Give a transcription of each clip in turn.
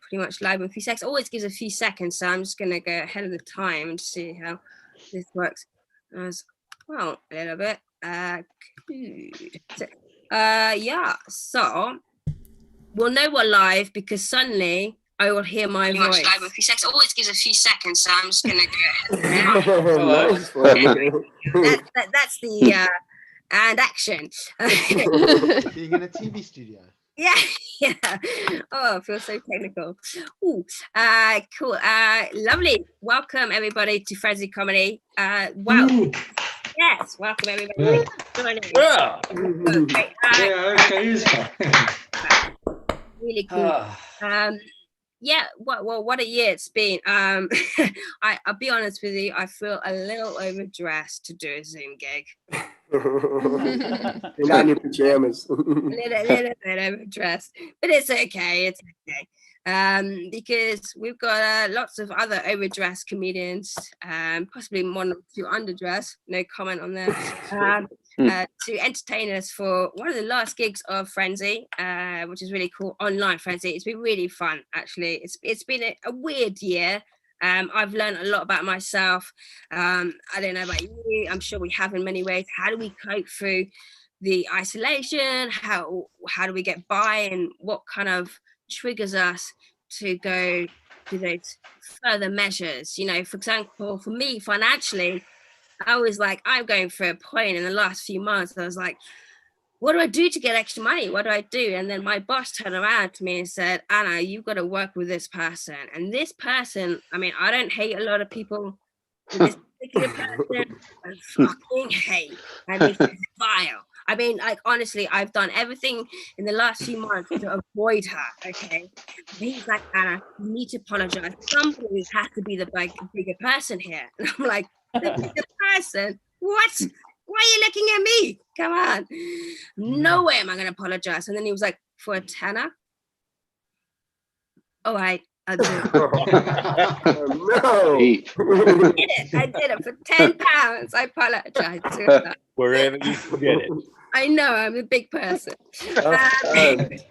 pretty much live in a few seconds. Always gives a few seconds, so I'm just going to go ahead of the time and see how this works. Well, a little bit. Yeah, so we'll know we're live because suddenly I will hear my voice. Live in a few seconds. Always gives a few seconds, so I'm just going to go That's the and action. Being in a TV studio. Yeah. Oh, I feel so technical. Ooh, cool. Lovely. Welcome everybody to Frenzy Comedy. Wow. Yes, welcome everybody. Yeah. Okay. Really cool. Yeah, what a year it's been. I'll be honest with you, I feel a little overdressed to do a Zoom gig. You're not in your pajamas. a little bit overdressed, but it's okay. It's okay. Because we've got lots of other overdressed comedians, possibly one or two underdressed. No comment on that. To entertain us for one of the last gigs of Frenzy, which is really cool. Online Frenzy. It's been really fun, actually. It's been a weird year. I've learned a lot about myself. I don't know about you. I'm sure we have in many ways. How do we cope through the isolation? How do we get by? And what kind of triggers us to go to those further measures? You know, for example, for me, financially, I was like, I'm going through a point in the last few months. I was like, what do I do to get extra money? What do I do? And then my boss turned around to me and said, Anna, you've got to work with this person. And this person, I mean, I don't hate a lot of people. This particular person, I fucking hate. I mean, it's vile. I mean, like, honestly, I've done everything in the last few months to avoid her, okay? And he's like, Anna, you need to apologize. Somebody has to be the bigger person here. And I'm like, the bigger person? What? Why are you looking at me? Come on. No way am I going to apologize. And then he was like, for a tenner? All right, I'll do it. No. I did it for £10. I apologize to her. Wherever you can get it. I know, I'm a big person. So I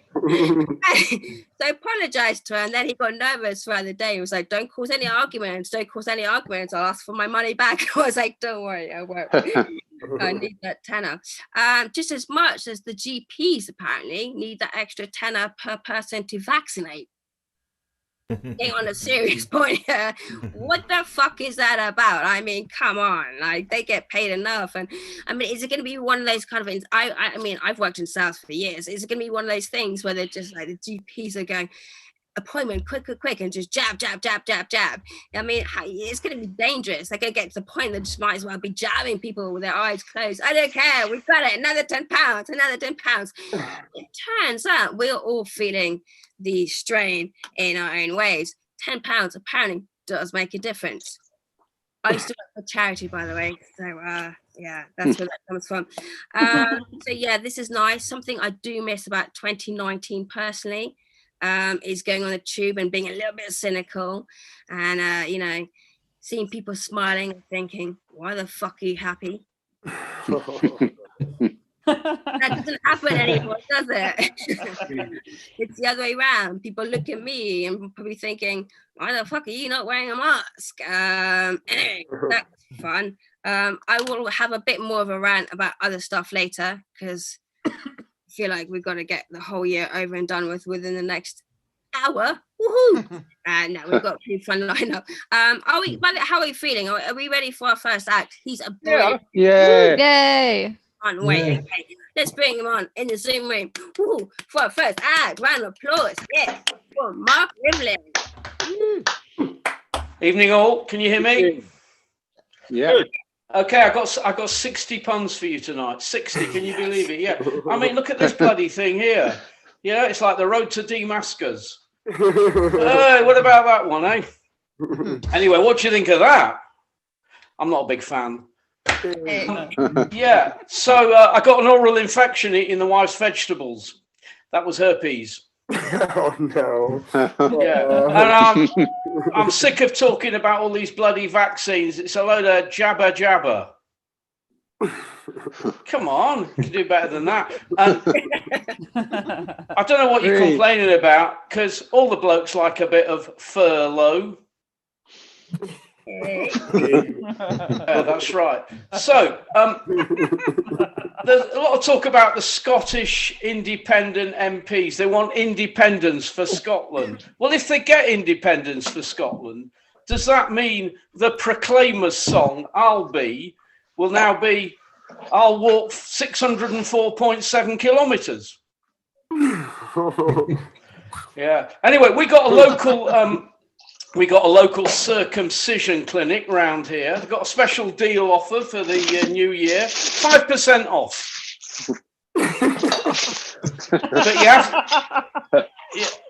apologized to her, and then he got nervous throughout the day. He was like, don't cause any arguments. I'll ask for my money back. I was like, don't worry, I won't. I need that tenner. Just as much as the GPs apparently need that extra tenner per person to vaccinate. Getting on a serious point here, what the fuck is that about? I mean, come on, like, they get paid enough. And I mean, is it going to be one of those kind of things? I mean, I've worked in sales for years. Is it going to be one of those things where they're just like, the GPs are going, appointment, quick, and just jab. I mean, it's going to be dangerous. They're going to get to the point that just might as well be jabbing people with their eyes closed. I don't care. We've got it. Another £10. It turns out we're all feeling the strain in our own ways. £10 apparently does make a difference. I used to work for charity, by the way. So, yeah, that's where that comes from. So, yeah, this is nice. Something I do miss about 2019 personally. Is going on the tube and being a little bit cynical and, you know, seeing people smiling and thinking, why the fuck are you happy? That doesn't happen anymore, does it? It's the other way around. People look at me and probably thinking, why the fuck are you not wearing a mask? Anyway, that's fun. I will have a bit more of a rant about other stuff later because feel like we've got to get the whole year over and done with within the next hour. Woohoo! No, we've got a pretty fun lineup. How are we feeling? Are we ready for our first act? He's a brilliant. Yeah. Yay! On wait, okay. Let's bring him on in the Zoom room. Woohoo! For our first act, round of applause. Yeah, for Mark Rivlin. Evening all. Can you hear me? Yeah. Okay, I got 60 puns for you tonight. 60, can you believe it? Yeah. I mean, look at this bloody thing here. Yeah, it's like the road to Damascus. Hey, what about that one, eh? Anyway, what do you think of that? I'm not a big fan. Yeah, so I got an oral infection eating the wife's vegetables. That was herpes. Oh no. Yeah, and I'm sick of talking about all these bloody vaccines. It's a load of jabber. Come on, you can do better than that. And I don't know what you're complaining about, because all the blokes like a bit of furlough. Yeah, that's right. So there's a lot of talk about the Scottish independent MPs. They want independence for Scotland. Well, if they get independence for Scotland, does that mean the Proclaimers song "I'll Be" will now be "I'll walk 604.7 kilometres"? Yeah. Anyway, we got a local circumcision clinic round here. They've got a special deal offer for the new year, 5% off.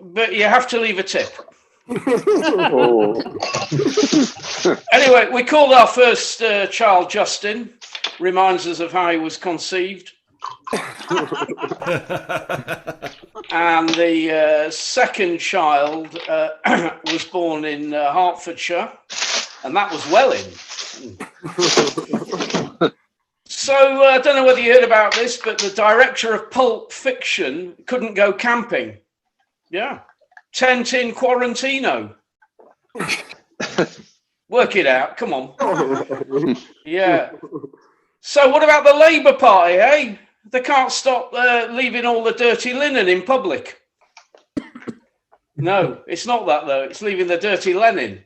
but you have to leave a tip. Anyway, we called our first child Justin. Reminds us of how he was conceived. And the second child was born in Hertfordshire, and that was Welling. So I don't know whether you heard about this, but the director of Pulp Fiction couldn't go camping. Yeah. Tent in quarantino. Work it out. Come on. Yeah. So what about the Labour Party, eh? They can't stop leaving all the dirty linen in public. No, it's not that, though. It's leaving the dirty linen.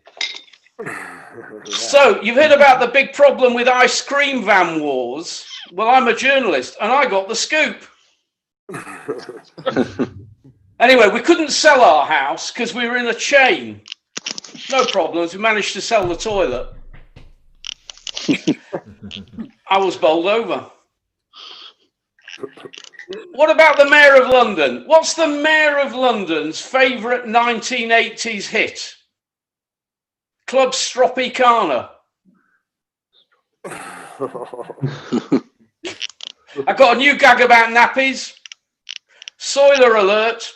So you've heard about the big problem with ice cream van wars. Well, I'm a journalist, and I got the scoop. Anyway, we couldn't sell our house because we were in a chain. No problems. We managed to sell the toilet. I was bowled over. What about the Mayor of London? What's the Mayor of London's favourite 1980s hit? Club Stropicana. I got a new gag about nappies. Spoiler alert.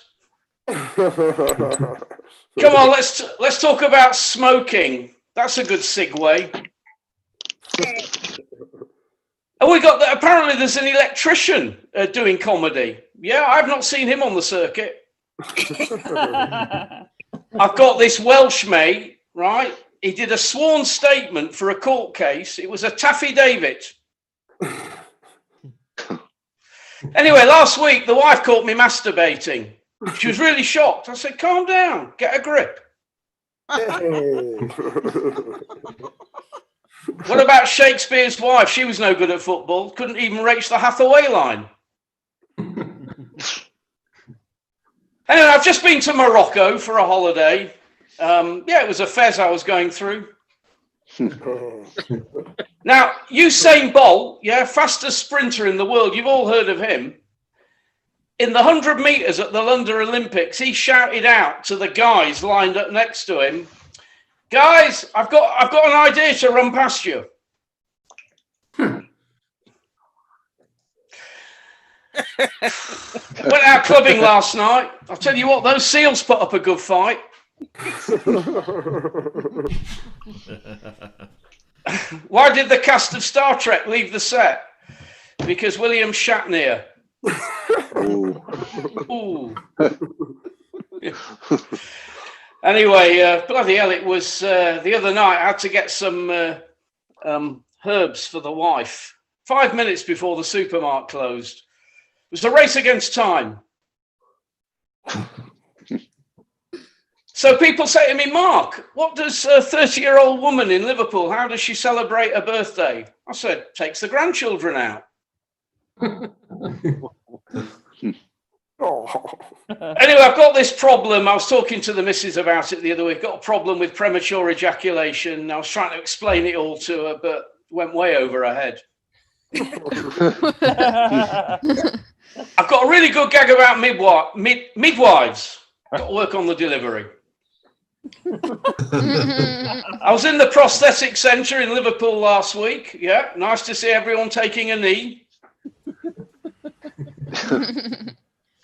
Come on, let's talk about smoking. That's a good segue. Oh, we got that. Apparently, there's an electrician doing comedy. Yeah, I've not seen him on the circuit. I've got this Welsh mate, right? He did a sworn statement for a court case. It was a taffy David. Anyway, last week, the wife caught me masturbating. She was really shocked. I said, calm down, get a grip. What about Shakespeare's wife? She was no good at football, couldn't even reach the Hathaway line. Anyway, I've just been to Morocco for a holiday. Yeah, it was a fez I was going through. Now, Usain Bolt, yeah, fastest sprinter in the world. You've all heard of him. In the 100 meters at the London Olympics, he shouted out to the guys lined up next to him, "Guys, I've got an idea to run past you." Went out clubbing last night. I'll tell you what, those seals put up a good fight. Why did the cast of Star Trek leave the set? Because William Shatner. Ooh. Anyway, bloody hell, it was the other night. I had to get some herbs for the wife 5 minutes before the supermarket closed. It was a race against time. So people say to me, "Mark, what does a 30-year-old woman in Liverpool, how does she celebrate her birthday?" I said, "Takes the grandchildren out." Anyway, I've got this problem. I was talking to the missus about it the other week. Got a problem with premature ejaculation. I was trying to explain it all to her, but went way over her head. I've got a really good gag about midwives. Got to work on the delivery. I was in the prosthetic centre in Liverpool last week. Yeah, nice to see everyone taking a knee.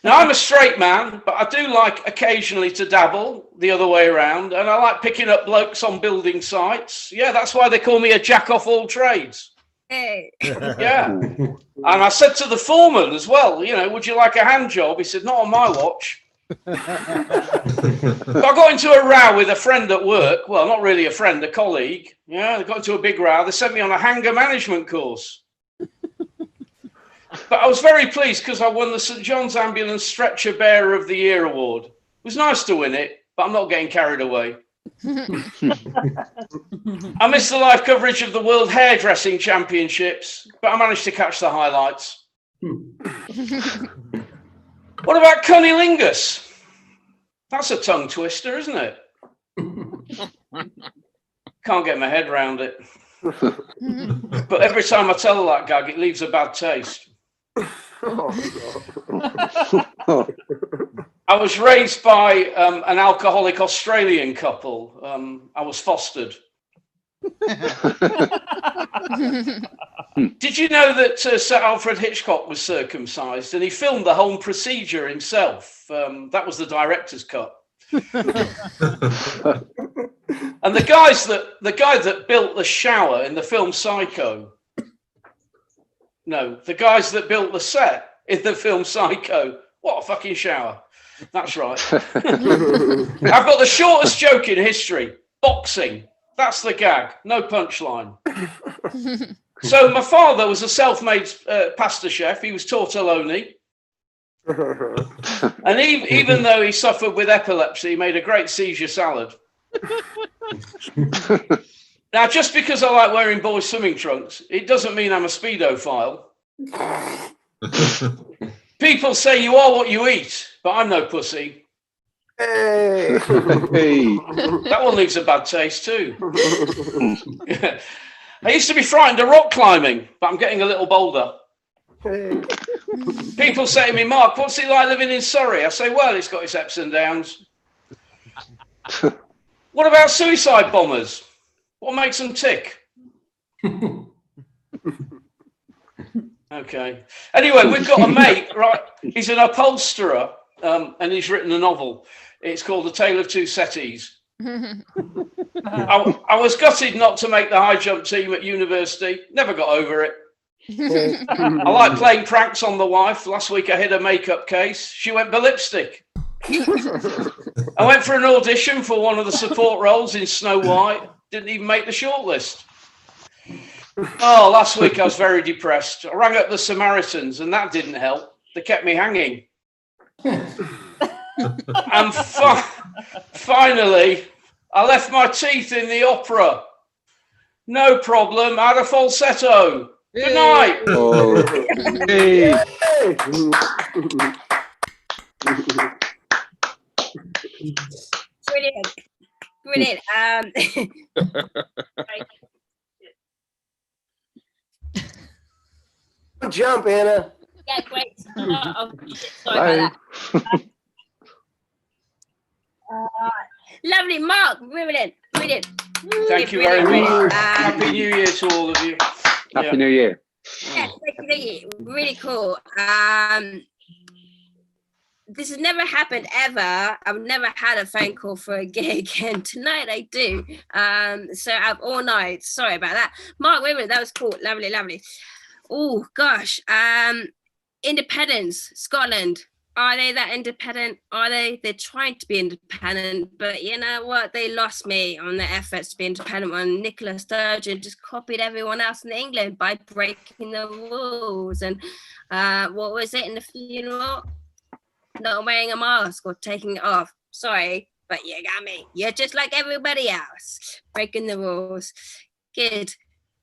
Now, I'm a straight man, but I do like occasionally to dabble the other way around, and I like picking up blokes on building sites. Yeah, that's why they call me a jack off all trades. Hey. Yeah. And I said to the foreman as well, you know, would you like a hand job? He said, not on my watch. So I got into a row with a friend at work. Well, not really a friend, a colleague. Yeah, they got into a big row. They sent me on a hanger management course. But I was very pleased because I won the St. John's Ambulance Stretcher Bearer of the Year award. It was nice to win it, but I'm not getting carried away. I missed the live coverage of the World Hairdressing Championships, but I managed to catch the highlights. What about cunnilingus? That's a tongue twister, isn't it? Can't get my head around it. But every time I tell that gag, it leaves a bad taste. I was raised by an alcoholic Australian couple. I was fostered. Did you know that Sir Alfred Hitchcock was circumcised and he filmed the whole procedure himself? That was the director's cut. And the guy that built the shower in the film Psycho. No, the guys that built the set in the film Psycho. What a fucking shower. That's right. I've got the shortest joke in history. Boxing. That's the gag. No punchline. So my father was a self-made pasta chef. He was tortelloni. And even though he suffered with epilepsy, he made a great Caesar salad. Now, just because I like wearing boys' swimming trunks, it doesn't mean I'm a speedophile. People say you are what you eat, but I'm no pussy. Hey. That one leaves a bad taste too. I used to be frightened of rock climbing, but I'm getting a little bolder. Hey. People say to me, Mark, what's it like living in Surrey? I say, well, it's got its ups and downs. What about suicide bombers? What makes them tick? Okay. Anyway, we've got a mate, right? He's an upholsterer, and he's written a novel. It's called The Tale of Two Settees. I was gutted not to make the high jump team at university. Never got over it. I like playing pranks on the wife. Last week I hid a makeup case. She went ballistic. I went for an audition for one of the support roles in Snow White. Didn't even make the shortlist. Oh, last week I was very depressed. I rang up the Samaritans and that didn't help. They kept me hanging. And finally, I left my teeth in the opera. No problem. I had a falsetto. Good night. Oh. Hey. Brilliant. Brilliant. Good jump, Anna. Yeah, great. Sorry about that. Lovely, Mark. Brilliant. Brilliant. Thank you very much. Happy New Year to all of you. Happy New Year. Yeah, thank you. Really cool. This has never happened ever. I've never had a phone call for a gig, and tonight I do. So I've all night. Sorry about that. Mark, wait a minute. That was cool. Lovely, lovely. Oh gosh. Independence, Scotland. Are they that independent? Are they? They're trying to be independent, but you know what? They lost me on their efforts to be independent when Nicola Sturgeon just copied everyone else in England by breaking the rules. And what was it in the funeral? Not wearing a mask or taking it off. Sorry, but you got me. You're just like everybody else, breaking the rules. Good.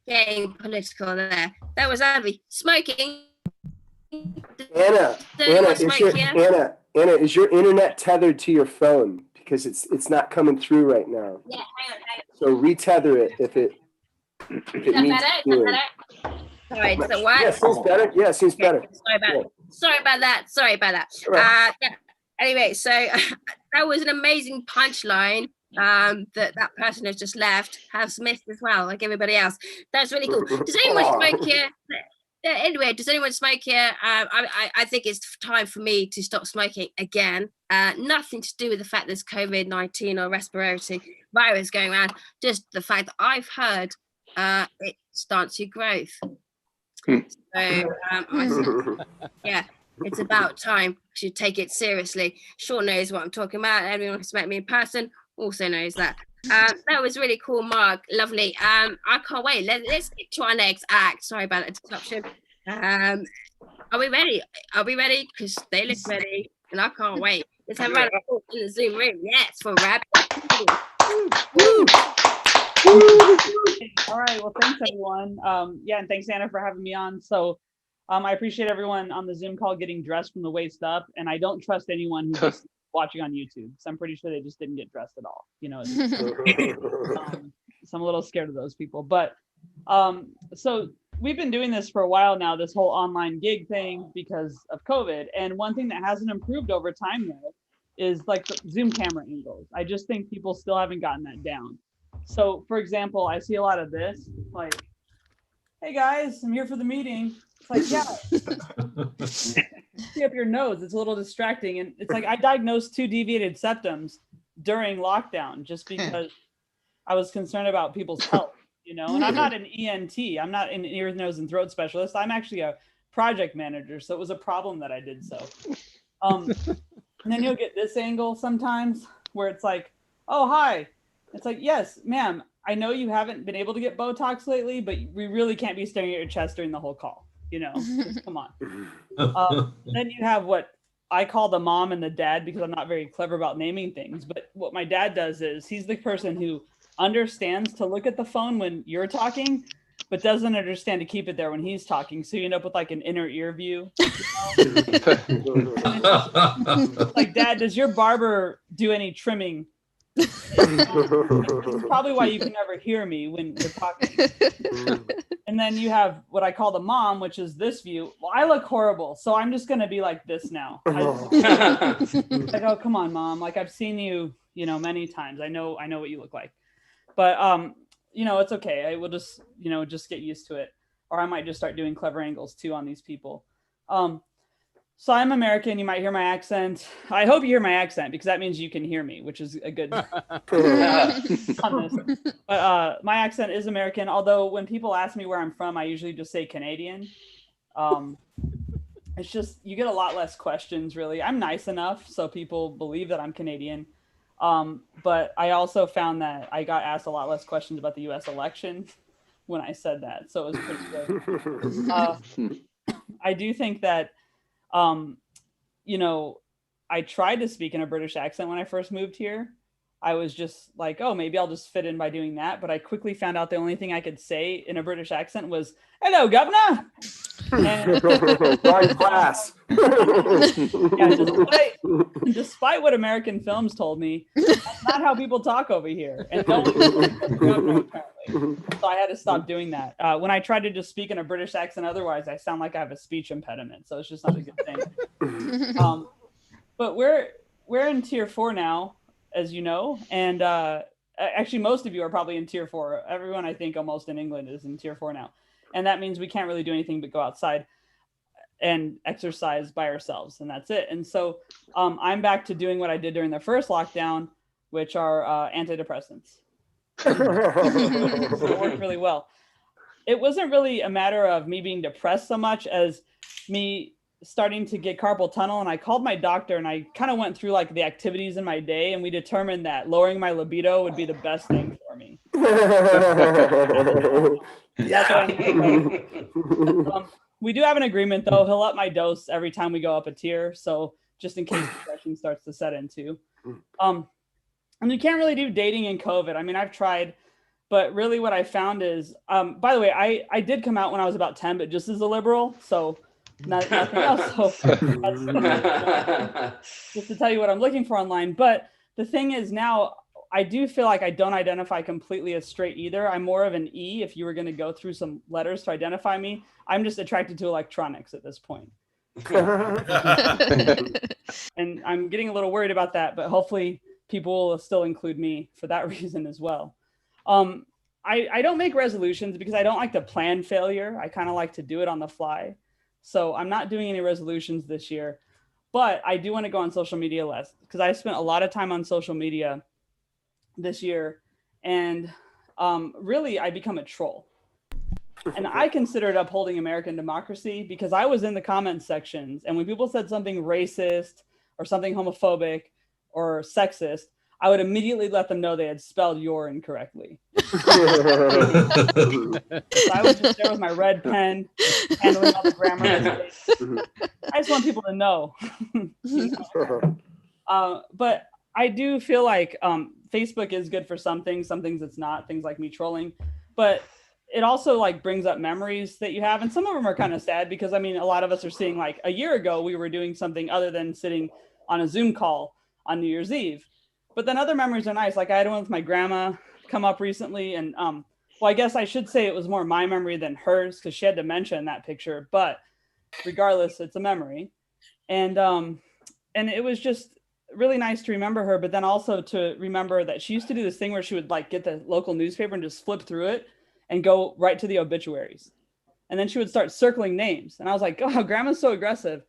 Getting political there. That was lovely. Smoking. Anna, is your internet tethered to your phone? Because it's not coming through right now. Yeah, hang on. So retether it if it needs doing. Sorry, does it work? Yeah, seems better. Yeah, seems better. Sorry about that. Right. Yeah. Anyway, so that was an amazing punchline that person has just left has missed as well, like everybody else. That's really cool. Does anyone smoke here? Anyway, does anyone smoke here? I think it's time for me to stop smoking again. Nothing to do with the fact there's COVID-19 or respiratory virus going around. Just the fact that I've heard it stunts your growth. So I said, yeah, it's about time. I should take it seriously. Sean knows what I'm talking about. Everyone who's met me in person also knows that. That was really cool, Mark. Lovely. I can't wait. Let's get to our next act. Sorry about the interruption. Are we ready? Are we ready? Because they look ready, and I can't wait. Let's have a round of applause in the Zoom room. Yes, for Rabiah Coon. All right. Well, thanks everyone. Yeah, and thanks Anna for having me on. So, I appreciate everyone on the Zoom call getting dressed from the waist up, and I don't trust anyone who's just watching on YouTube. So I'm pretty sure they just didn't get dressed at all. You know, so I'm a little scared of those people. But so we've been doing this for a while now, this whole online gig thing because of COVID. And one thing that hasn't improved over time though is like the Zoom camera angles. I just think people still haven't gotten that down. So for example, I see a lot of this, like, hey guys, I'm here for the meeting. It's like, yeah, see up your nose. It's a little distracting. And it's like, I diagnosed 2 deviated septums during lockdown just because I was concerned about people's health, you know, and I'm not an ENT. I'm not an ear, nose, and throat specialist. I'm actually a project manager. So it was a problem that I did so. And then you'll get this angle sometimes where it's like, oh, hi. It's like, yes, ma'am, I know you haven't been able to get Botox lately, but we really can't be staring at your chest during the whole call. You know, come on. Then you have what I call the mom and the dad because I'm not very clever about naming things. But what my dad does is he's the person who understands to look at the phone when you're talking, but doesn't understand to keep it there when he's talking. So you end up with like an inner ear view. You know? Like, Dad, does your barber do any trimming? It's probably why you can never hear me when you're talking. And then you have what I call the mom, which is this view. Well, I look horrible, so I'm just gonna be like this now. Like, oh, come on, Mom. Like, I've seen you, you know, many times. I know what you look like. But you know, it's okay. I will just, you know, just get used to it. Or I might just start doing clever angles too on these people. So I'm American. You might hear my accent. I hope you hear my accent because that means you can hear me, which is a good on this. But my accent is American. Although when people ask me where I'm from, I usually just say Canadian. It's just, you get a lot less questions really. I'm nice enough so people believe that I'm Canadian. But I also found that I got asked a lot less questions about the US election when I said that. So it was pretty good. I do think that you know, I tried to speak in a British accent when I first moved here. I was just like, oh, maybe I'll just fit in by doing that. But I quickly found out the only thing I could say in a British accent was, hello, governor. And Wrong class. Yeah, despite what American films told me, that's not how people talk over here. And no one governor, apparently. So I had to stop doing that. When I try to just speak in a British accent, otherwise I sound like I have a speech impediment. So it's just not a good thing. But we're in tier 4 now, as you know, and actually most of you are probably in tier 4. Everyone I think almost in England is in tier 4 now. And that means we can't really do anything but go outside and exercise by ourselves, and that's it. And so I'm back to doing what I did during the first lockdown, which are antidepressants. It worked really well. It wasn't really a matter of me being depressed so much as me starting to get carpal tunnel. And I called my doctor and I kind of went through like the activities in my day, and we determined that lowering my libido would be the best thing for me. That's what I we do have an agreement though. He'll up my dose every time we go up a tier. So just in case depression starts to set in too. And you can't really do dating in COVID. I mean, I've tried, but really what I found is, by the way, I did come out when I was about 10, but just as a liberal. So nothing else. So that's just to tell you what I'm looking for online. But the thing is now, I do feel like I don't identify completely as straight either. I'm more of an E if you were going to go through some letters to identify me. I'm just attracted to electronics at this point. And I'm getting a little worried about that, but hopefully people will still include me for that reason as well. I don't make resolutions because I don't like to plan failure. I kind of like to do it on the fly. So I'm not doing any resolutions this year, but I do want to go on social media less because I spent a lot of time on social media this year, and really I become a troll. And I considered upholding American democracy because I was in the comment sections, and when people said something racist or something homophobic or sexist, I would immediately let them know they had spelled "your" incorrectly. So I was just there with my red pen, handling all the grammar mistakes. I just want people to know. But I do feel like Facebook is good for some things it's not, things like me trolling. But it also like brings up memories that you have. And some of them are kind of sad because I mean, a lot of us are seeing like a year ago, we were doing something other than sitting on a Zoom call on New Year's Eve. But then other memories are nice. Like I had one with my grandma come up recently. And well, I guess I should say it was more my memory than hers because she had dementia in that picture. But regardless, it's a memory. And it was just really nice to remember her, but then also to remember that she used to do this thing where she would like get the local newspaper and just flip through it and go right to the obituaries. And then she would start circling names. And I was like, oh, grandma's so aggressive.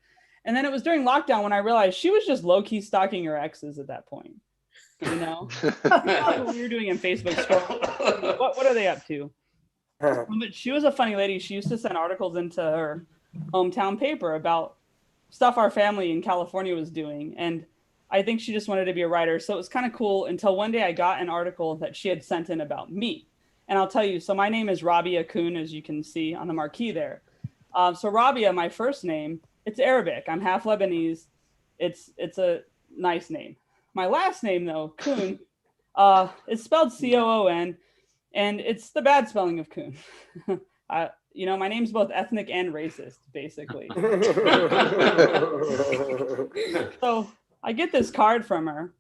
And then it was during lockdown when I realized she was just low-key stalking her exes at that point. You know, that's what we were doing in Facebook scroll. What are they up to? But she was a funny lady. She used to send articles into her hometown paper about stuff our family in California was doing. And I think she just wanted to be a writer. So it was kind of cool until one day I got an article that she had sent in about me. And I'll tell you, so my name is Rabiah Coon, as you can see on the marquee there. So Rabiah, my first name, it's Arabic. I'm half Lebanese. It's a nice name. My last name, though, Coon, it's spelled C-O-O-N, and it's the bad spelling of Coon. You know, my name's both ethnic and racist, basically. So I get this card from her,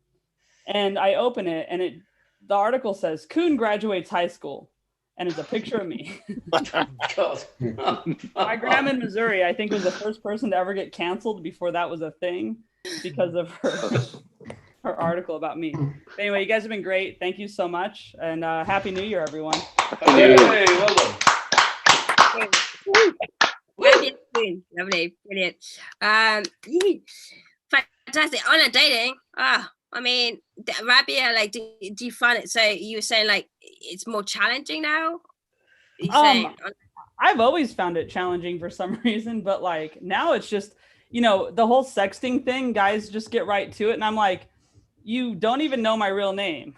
and I open it, and the article says, Coon graduates high school, and it's a picture of me. God. My grandma in Missouri, I think, was the first person to ever get canceled before that was a thing because of her article about me. But anyway, you guys have been great. Thank you so much, and Happy New Year, everyone. Hey, well done. Lovely, brilliant. Fantastic. Online dating. I mean, Rabiah, like, do you find it? So you were saying like it's more challenging now? I've always found it challenging for some reason, but like now it's just, you know, the whole sexting thing. Guys just get right to it, and I'm like, you don't even know my real name,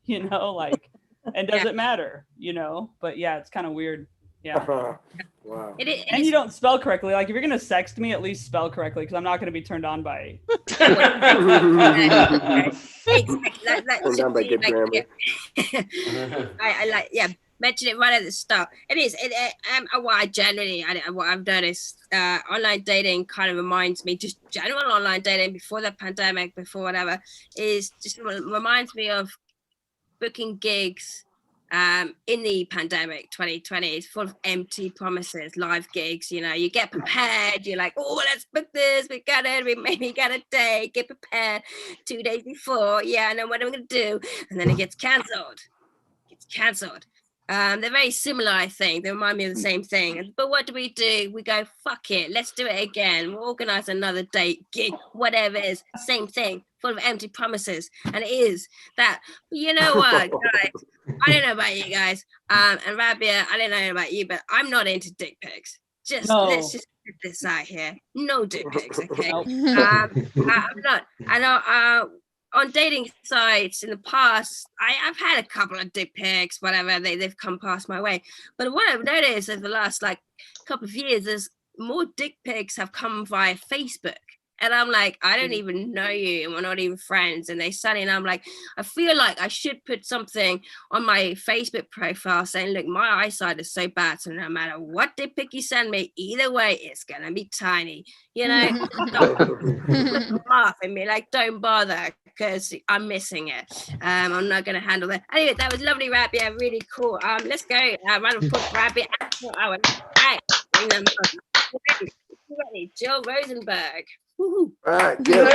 you know, like, and does it matter, you know? But yeah, it's kind of weird. Yeah. Wow. And you don't spell correctly. Like if you're gonna sext me, at least spell correctly, because I'm not gonna be turned on by. I like, yeah. Mention it right at the start. It is. What I've noticed, online dating kind of reminds me, just general online dating before the pandemic, before whatever, is just reminds me of booking gigs. In the pandemic 2020 is full of empty promises, live gigs. You know, you get prepared, you're like, oh, let's book this, we maybe got a day, get prepared 2 days before, I know what I'm gonna do, and then it gets cancelled. They're very similar, I think. They remind me of the same thing. But what do? We go, fuck it, let's do it again. We'll organize another date, gig, whatever it is, same thing, full of empty promises. And it is that. But you know what, guys? I don't know about you guys. And Rabiah, I don't know about you, but I'm not into dick pics. Let's just get this out here. No dick pics, okay? I'm not. I know. On dating sites in the past, I've had a couple of dick pics, whatever, they've come past my way. But what I've noticed over the last couple of years is more dick pics have come via Facebook. And I'm like, I don't even know you, and we're not even friends. And they suddenly, and I'm like, I feel like I should put something on my Facebook profile saying, look, my eyesight is so bad, so no matter what dick pic you send me, either way, it's gonna be tiny. You know, laugh at me, like, don't bother, because I'm missing it. I'm not gonna handle that. Anyway, that was lovely, Rabiah, really cool. Let's go. Round of applause, Rabiah. All right, bring them up. Ready, Gil Rosenberg. All right, good.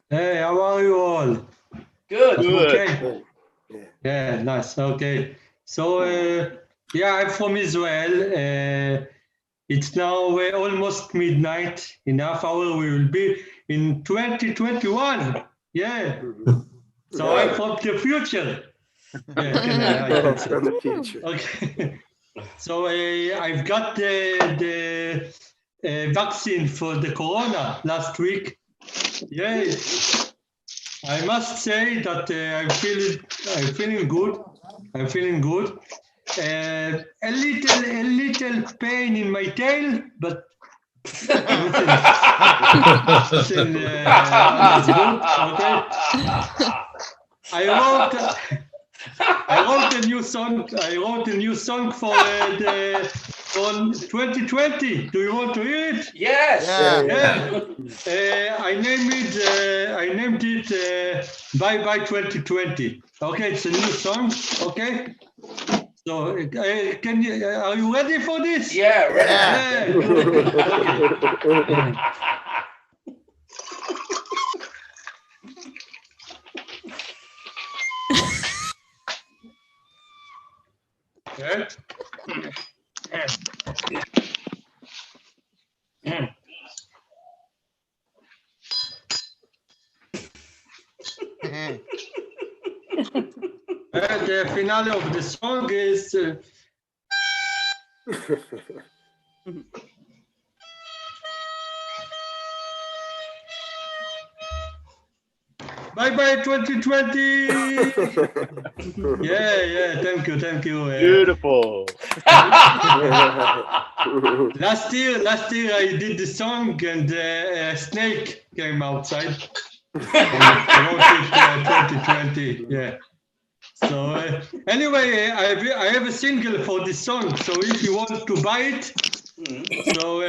Hey, how are you all? Good. Okay. Yeah, nice. Okay. So, I'm from Israel. It's now almost midnight. In half hour, we will be in 2021. Yeah. So I'm from the future. Yeah, I can see. From the future. Okay. So I've got the vaccine for the corona last week. Yeah. I must say that I'm feeling good. I'm feeling good. A little pain in my tail, but nothing is good. Okay. I wrote a new song. I wrote a new song for 2020. Do you want to hear it? Yes. Yeah. I named it Bye Bye 2020. Okay, it's a new song. Okay. So are you ready for this? Yeah. Ready. Yeah. Okay. The finale of the song is Bye Bye 2020. Yeah. Thank you. Beautiful. Last year I did the song and a snake came outside. I wrote it 2020. Yeah. So anyway, I have a single for this song. So if you want to buy it, so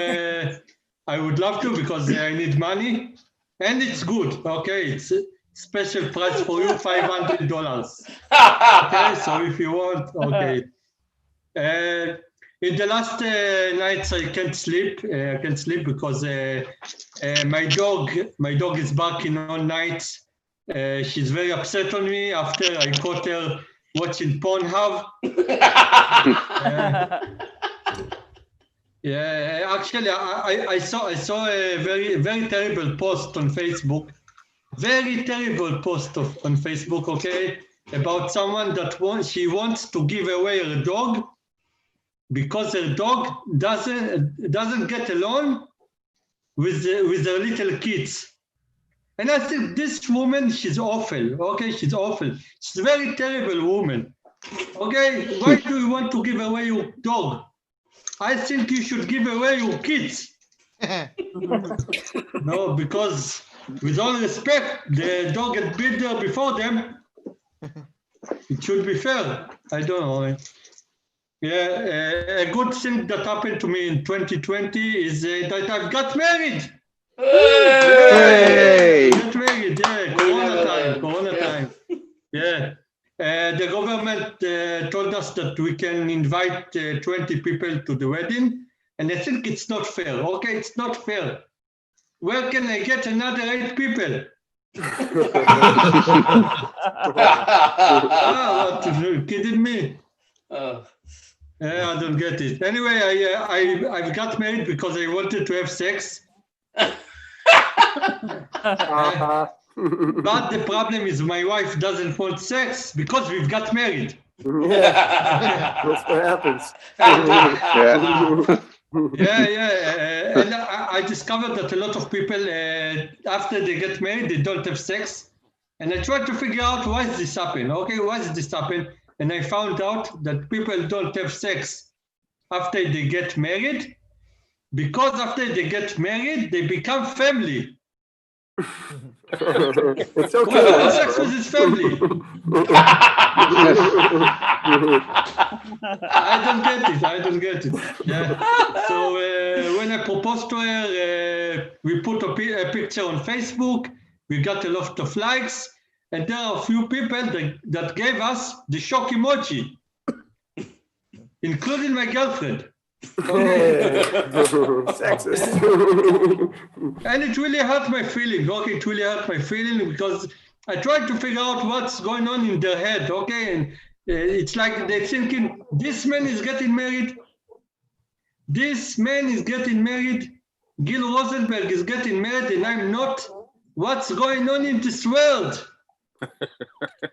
I would love to because I need money, and it's good. Okay, it's a special price for you, $500. Okay, so if you want, okay. In the last nights, I can't sleep. I can't sleep because my dog is barking all night. She's very upset on me after I caught her watching Pornhub. Yeah, actually, I saw a very terrible post on Facebook. Very terrible post on Facebook. Okay, about someone that she wants to give away her dog because her dog doesn't get along with her little kids. And I think this woman, she's awful. Okay, she's awful. She's a very terrible woman. Okay, why do you want to give away your dog? I think you should give away your kids. No, because with all respect, the dog had been there before them. It should be fair. I don't know. Yeah, a good thing that happened to me in 2020 is that I've got married. Hey! Get married, yeah. Corona time. Yeah. The government told us that we can invite 20 people to the wedding, and I think it's not fair. Okay, it's not fair. Where can I get another 8 people? What? You kidding me? Yeah, I don't get it. Anyway, I got married because I wanted to have sex. But the problem is my wife doesn't want sex because we've got married. Yeah, that's what happens. Yeah. And I discovered that a lot of people, after they get married, they don't have sex. And I tried to figure out why this happened. Okay, why does this happen? And I found out that people don't have sex after they get married because after they get married, they become family. It's okay. Who has sex with his family? I don't get it. Yeah. So when I proposed to her, we put a picture on Facebook. We got a lot of likes, and there are a few people that gave us the shock emoji, including my girlfriend. Okay. Sexist. And it really hurt my feeling. Okay, it really hurt my feeling because I tried to figure out what's going on in their head. Okay, and it's like they're thinking, this man is getting married. This man is getting married. Gil Rosenberg is getting married, and I'm not. What's going on in this world?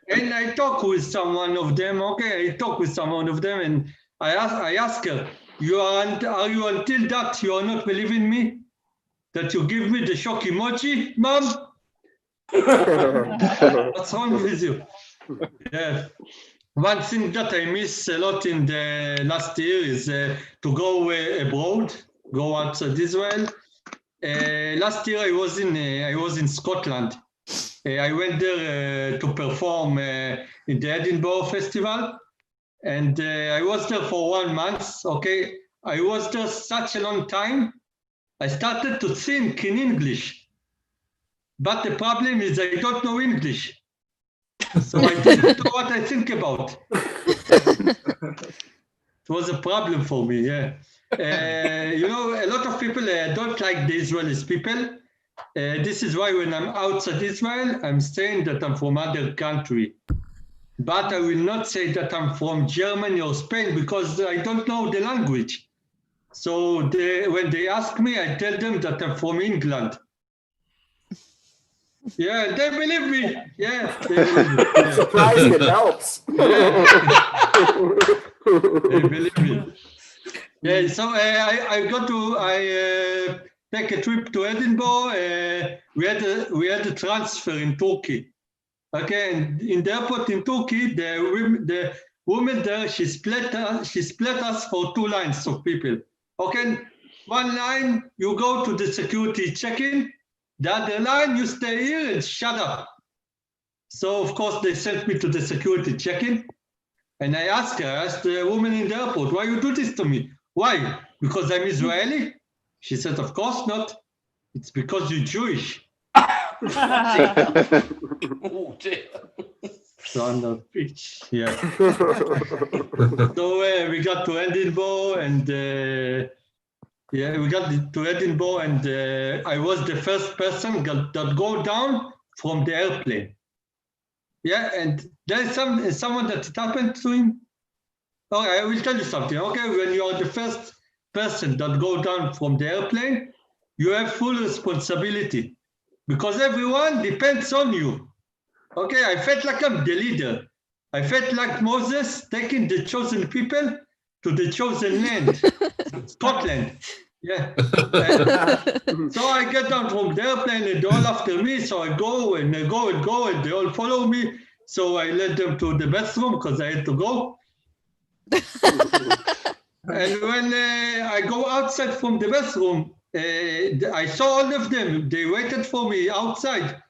And I talk with someone of them. Okay, I talk with someone of them, and I ask her, are you until that you are not believing me? That you give me the shock emoji, mom? What's wrong with you? Yeah. One thing that I miss a lot in the last year is to go abroad, go outside Israel. Last year I was in Scotland. I went there to perform in the Edinburgh Festival, and I was there for 1 month. Okay, I was there such a long time. I started to think in English, but the problem is I don't know English, so I didn't know what I think about. It was a problem for me. Yeah, you know, a lot of people don't like the Israelis people. This is why when I'm outside Israel, I'm saying that I'm from other country. But I will not say that I'm from Germany or Spain because I don't know the language. So when they ask me, I tell them that I'm from England. Yeah, they believe me. Yeah, they believe me. I'm surprised it helps. Yeah. They believe me. Yeah, so I take a trip to Edinburgh. We had a transfer in Turkey. Okay, and in the airport in Turkey, the woman there, she split us for 2 lines of people. Okay, one line you go to the security check-in, the other line you stay here and shut up. So of course they sent me to the security check-in, and I asked the woman in the airport, why you do this to me? Why? Because I'm Israeli? She said, of course not. It's because you're Jewish. Oh dear. Son of a bitch. Yeah. So we got to Edinburgh, and I was the first person that go down from the airplane. Yeah, and there's someone that it happened to him. Okay, I will tell you something. Okay, when you are the first person that go down from the airplane, you have full responsibility because everyone depends on you. Okay, I felt like I'm the leader. I felt like Moses taking the chosen people to the chosen land, Scotland. Yeah. So I get down from the airplane and they all after me. So I go and they all follow me. So I led them to the bathroom because I had to go. And when I go outside from the bathroom, I saw all of them. They waited for me outside.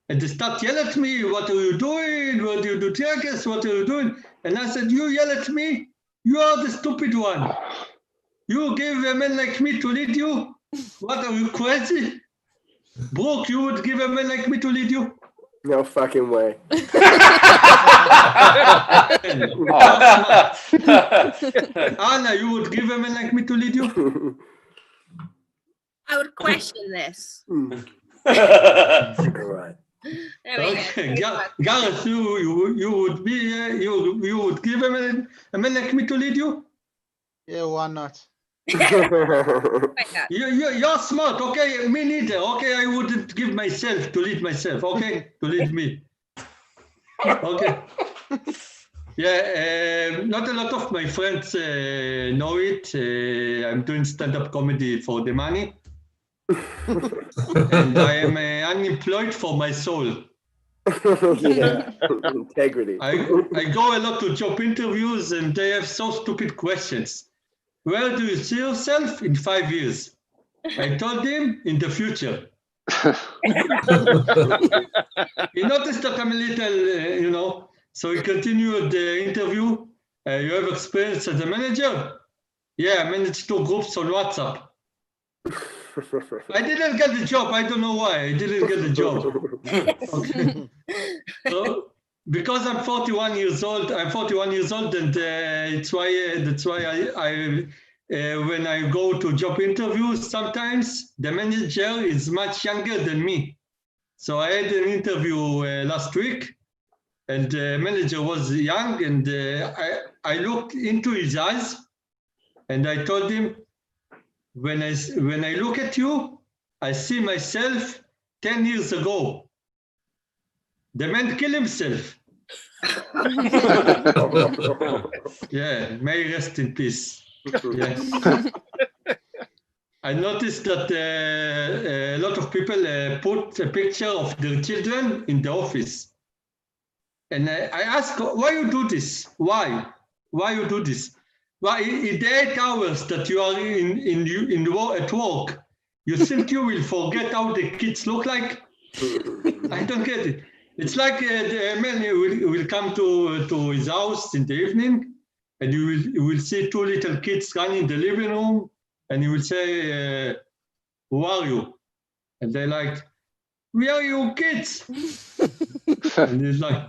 And they start yelling at me, what are you doing? What do you do, tear gas? What are you doing? And I said, you yell at me? You are the stupid one. You give a man like me to lead you? What, are you crazy? Brooke, you would give a man like me to lead you? No fucking way. Anna, you would give a man like me to lead you? I would question this. All right. There we Okay, go. Gareth, you would be you would give a man like me to lead you? Yeah, why not? You're smart, okay? Me neither. Okay, I wouldn't give myself to lead myself. Okay, to lead me. Okay. Yeah, not a lot of my friends know it. I'm doing stand-up comedy for the money. And I am unemployed for my soul. Yeah, integrity. I go a lot to job interviews and they have so stupid questions. Where do you see yourself in 5 years? I told him in the future. He noticed that I'm a little, so he continued the interview. You have experience as a manager? Yeah, I managed 2 groups on WhatsApp. I didn't get the job. I don't know why. I didn't get the job. Okay. So, because I'm 41 years old, and that's why I when I go to job interviews, sometimes the manager is much younger than me. So I had an interview last week, and the manager was young, and I looked into his eyes, and I told him, when I look at you, I see myself 10 years ago. the man killed himself. Yeah, may he rest in peace. Yeah. I noticed that a lot of people put a picture of their children in the office. And I ask, why you do this? Why? Why you do this? Why in the 8 hours that you are at work, you think you will forget how the kids look like? I don't get it. It's like the man will come to his house in the evening, and you will see 2 little kids running in the living room, and he will say, who are you? And they're like, we are you kids. And he's like,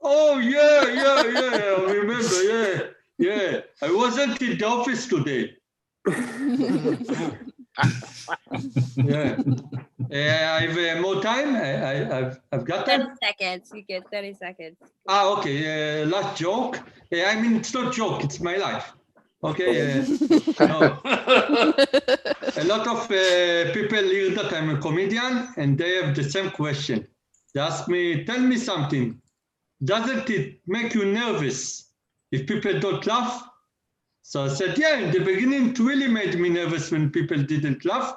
oh, yeah, I remember, yeah. I wasn't in the office today. Yeah. I've more time. I've got 30 time. seconds. You get 30 seconds. Okay. Last joke. I mean, it's not joke. It's my life. Okay. No. A lot of people hear that I'm a comedian, and they have the same question. They ask me, tell me something. Doesn't it make you nervous if people don't laugh? So I said, yeah, in the beginning, it really made me nervous when people didn't laugh,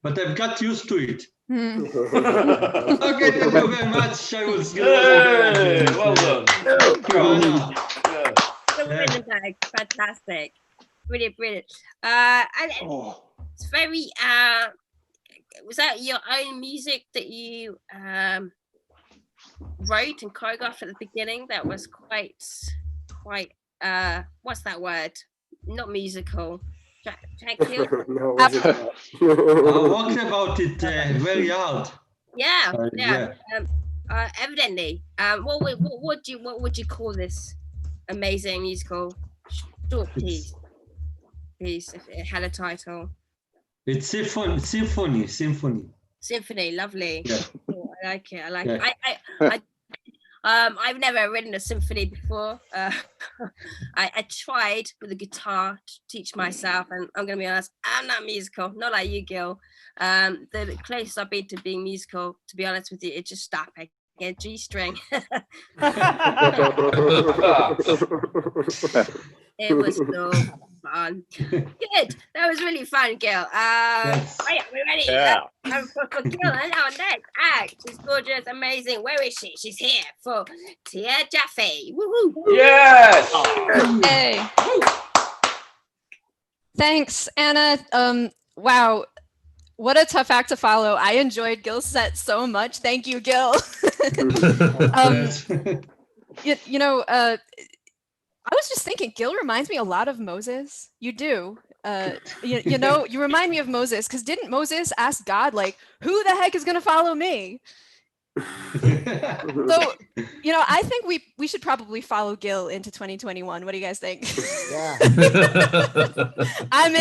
but I've got used to it. Okay, thank you very much. I was Gil Hey, Rosenberg. well done. Thank you, Anna. Yeah. So Rosenberg, fantastic. Brilliant. And it's very, was that your own music that you wrote and choreographed at the beginning? That was quite, what's that word? Not musical. Tranquil? No, it wasn't that. I worked about it very hard. Yeah. Yeah. Evidently. What would you call this amazing musical short piece if it had a title? It's symphony. Symphony, lovely. Yeah. Oh, I like it. Yeah. I've never written a symphony before. I tried with a guitar to teach myself, and I'm gonna be honest, I'm not musical, not like you, Gil. The closest I've been to being musical, to be honest with you, it's just stop a G string. It was so fun. Good. That was really fun, Gil. Yes. Right, are we ready? Yeah. For Gil, and our next act is gorgeous, amazing. Where is she? She's here for Thea Jaffe. Woohoo! Yes. Hey. Thanks, Anna. Wow. What a tough act to follow. I enjoyed Gil's set so much. Thank you, Gil. Yes. You know, I was just thinking, Gil reminds me a lot of Moses. You do. You know, you remind me of Moses, because didn't Moses ask God, like, who the heck is going to follow me? So, you know, I think we should probably follow Gil into 2021. What do you guys think? Yeah. I'm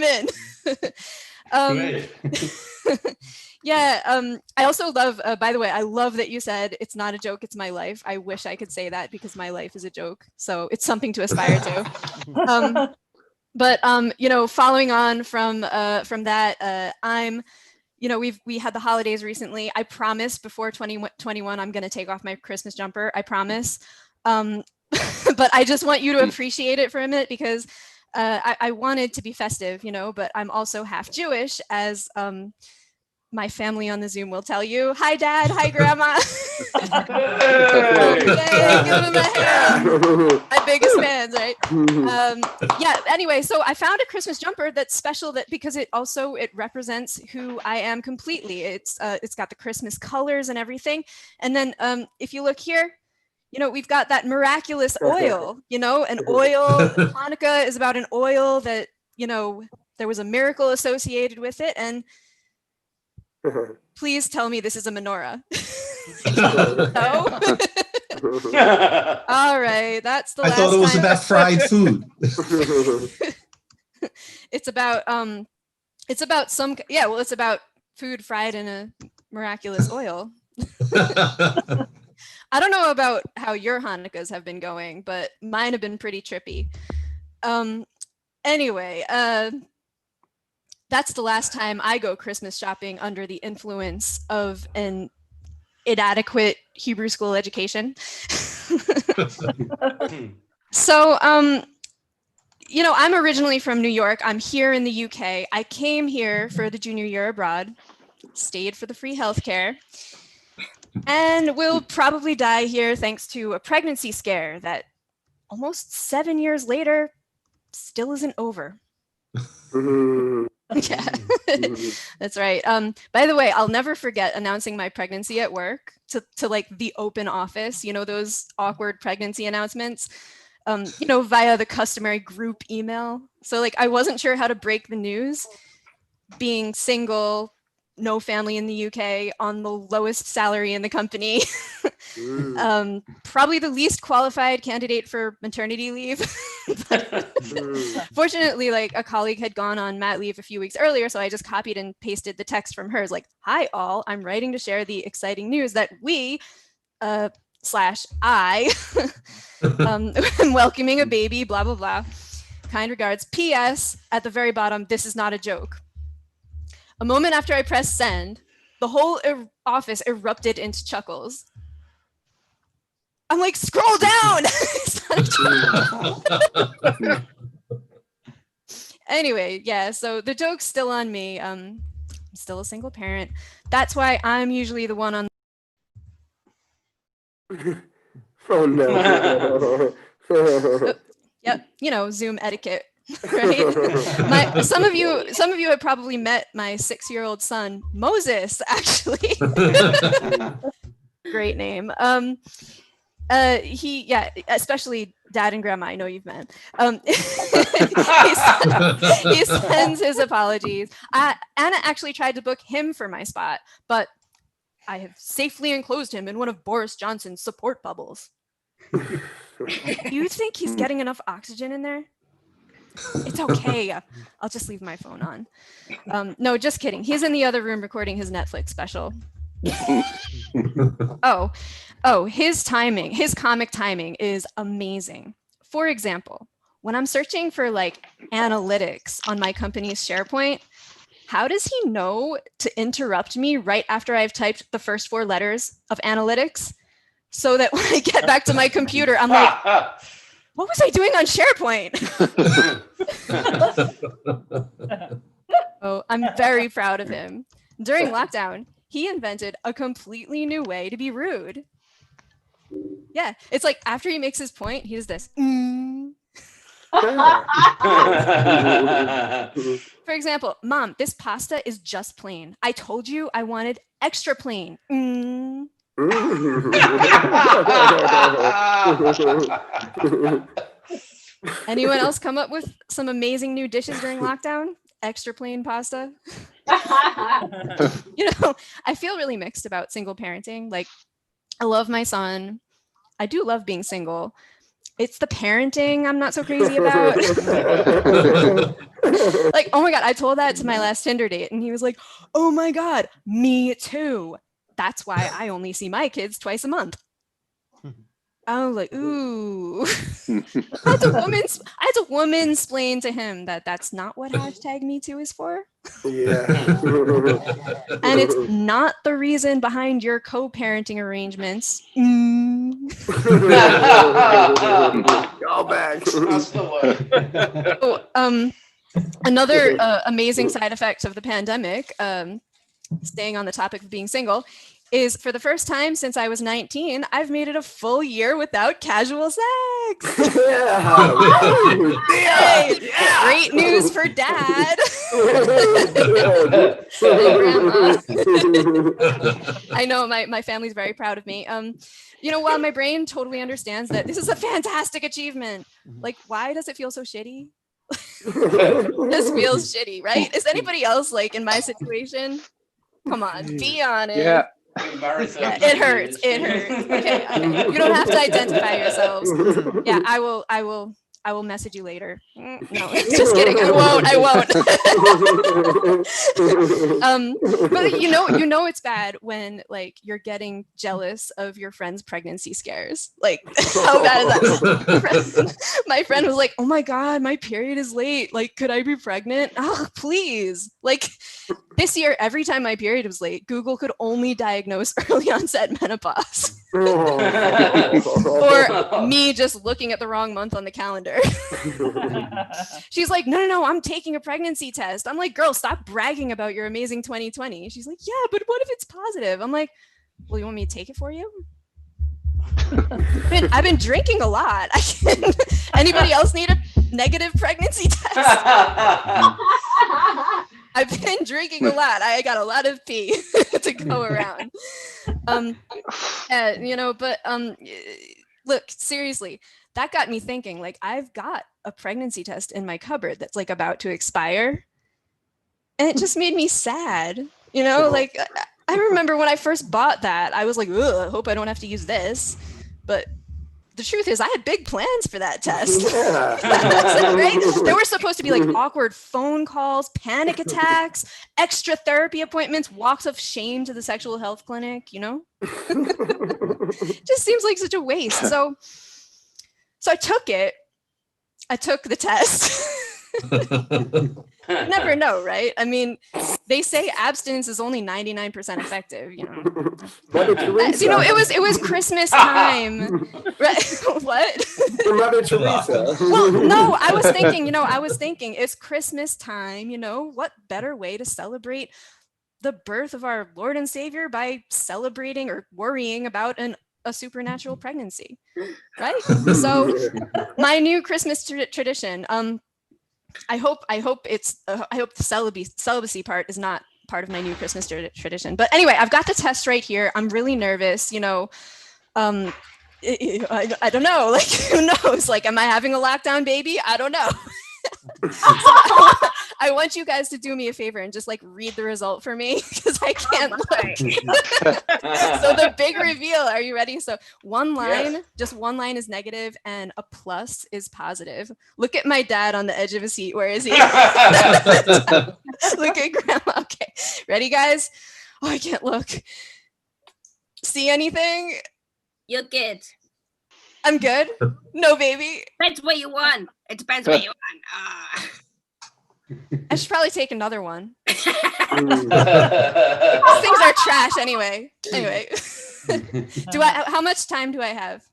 in. Great. Yeah, I also love, by the way, I love that you said it's not a joke, it's my life. I wish I could say that, because my life is a joke. So it's something to aspire to. But you know, following on from that, you know, we had the holidays recently. I promise before 2021, I'm going to take off my Christmas jumper. I promise. But I just want you to appreciate it for a minute, because I wanted to be festive, you know, but I'm also half Jewish, as my family on the Zoom will tell you. Hi, Dad. Hi, Grandma. Hey. Yay, give them a hand. My biggest fans, right? Yeah. Anyway, so I found a Christmas jumper that's special, that because it represents who I am completely. It's got the Christmas colors and everything. And then if you look here, you know, we've got that miraculous oil. You know, an oil. Hanukkah is about an oil that, you know, there was a miracle associated with it, and please tell me this is a menorah. No? All right, that's the I last thought it was time. about fried food. It's about some, yeah, well, it's about food fried in a miraculous oil. I don't know about how your Hanukkahs have been going, but mine have been pretty trippy. Anyway, that's the last time I go Christmas shopping under the influence of an inadequate Hebrew school education. So, you know, I'm originally from New York. I'm here in the UK. I came here for the junior year abroad, stayed for the free healthcare, and will probably die here thanks to a pregnancy scare that almost 7 years later still isn't over. Yeah, that's right. By the way, I'll never forget announcing my pregnancy at work to like the open office, you know, those awkward pregnancy announcements, you know, via the customary group email. So like, I wasn't sure how to break the news, being single, no family in the UK, on the lowest salary in the company, probably the least qualified candidate for maternity leave. Fortunately, like a colleague had gone on mat leave a few weeks earlier, so I just copied and pasted the text from hers, like, "Hi all, I'm writing to share the exciting news that we / I am welcoming a baby, blah blah blah. Kind regards. P.S. At the very bottom, this is not a joke." A moment after I pressed send, the whole office erupted into chuckles. I'm like, scroll down! Anyway, yeah, so the joke's still on me. I'm still a single parent. That's why I'm usually the one on. Oh no. Yep, you know, Zoom etiquette. Right? Some of you have probably met my 6-year-old son, Moses, actually. Great name. Especially Dad and Grandma, I know you've met. He sends his apologies. Anna actually tried to book him for my spot, but I have safely enclosed him in one of Boris Johnson's support bubbles. You think he's getting enough oxygen in there? It's okay. I'll just leave my phone on. No, just kidding. He's in the other room recording his Netflix special. His comic timing is amazing. For example, when I'm searching for like analytics on my company's SharePoint, how does he know to interrupt me right after I've typed the first 4 letters of analytics? So that when I get back to my computer, I'm like, what was I doing on SharePoint? Oh, I'm very proud of him. During lockdown, he invented a completely new way to be rude. Yeah, it's like after he makes his point, he does this. For example, Mom, this pasta is just plain. I told you I wanted extra plain. Anyone else come up with some amazing new dishes during lockdown? Extra plain pasta? You know, I feel really mixed about single parenting. Like, I love my son. I do love being single. It's the parenting I'm not so crazy about. Like, oh my God, I told that to my last Tinder date and he was like, oh my God, me too. That's why I only see my kids twice a month. I was like, ooh. I had to woman-splain to him that that's not what #MeToo is for. Yeah. And it's not the reason behind your co-parenting arrangements. Go back. That's the one. Another amazing side effect of the pandemic, staying on the topic of being single, is for the first time since I was 19, I've made it a full year without casual sex. Hey, great news for Dad. And Grandma. I know my family's very proud of me. You know, while my brain totally understands that this is a fantastic achievement, like, why does it feel so shitty? This feels shitty, right? Is anybody else like in my situation? Come on, be honest. Yeah. Yeah, it hurts. It hurts. Okay. You don't have to identify yourselves. Yeah, I will I will message you later. No, just kidding. I won't. But you know it's bad when like you're getting jealous of your friend's pregnancy scares. Like how bad is that? My friend was like, oh my God, my period is late. Like, could I be pregnant? Oh, please. Like this year, every time my period was late, Google could only diagnose early onset menopause. Or me just looking at the wrong month on the calendar. She's like, no, I'm taking a pregnancy test. I'm like, girl, stop bragging about your amazing 2020. She's like, yeah, but what if it's positive? I'm like, well, you want me to take it for you? I've been drinking a lot. Anybody else need a negative pregnancy test? I've been drinking a lot. I got a lot of pee to go around. Look, seriously, that got me thinking, like, I've got a pregnancy test in my cupboard that's like about to expire. And it just made me sad. Like I remember when I first bought that, I was like, ugh, I hope I don't have to use this. But the truth is I had big plans for that test. Right? There were supposed to be like awkward phone calls, panic attacks, extra therapy appointments, walks of shame to the sexual health clinic, Just seems like such a waste. So I took it. I took the test. Never know, right? I mean, they say abstinence is only 99% effective, Mother Teresa. It was Christmas time. Right? What? Mother Teresa. Well, no, I was thinking it's Christmas time, what better way to celebrate the birth of our Lord and Savior by celebrating or worrying about a supernatural pregnancy, right? So my new Christmas tradition, I hope the celibacy part is not part of my new Christmas tradition. But anyway, I've got the test right here. I'm really nervous, I don't know, like, who knows? Like, am I having a lockdown baby? I don't know. I want you guys to do me a favor and just like read the result for me because I can't look. So the big reveal, are you ready? So just one line is negative and a plus is positive. Look at my dad on the edge of a seat. Where is he? Look at grandma. Okay, ready guys? Oh, I can't look. See anything? You're good. I'm good? No, baby? Depends what you want. It depends what you want. I should probably take another one. These things are trash anyway. How much time do I have?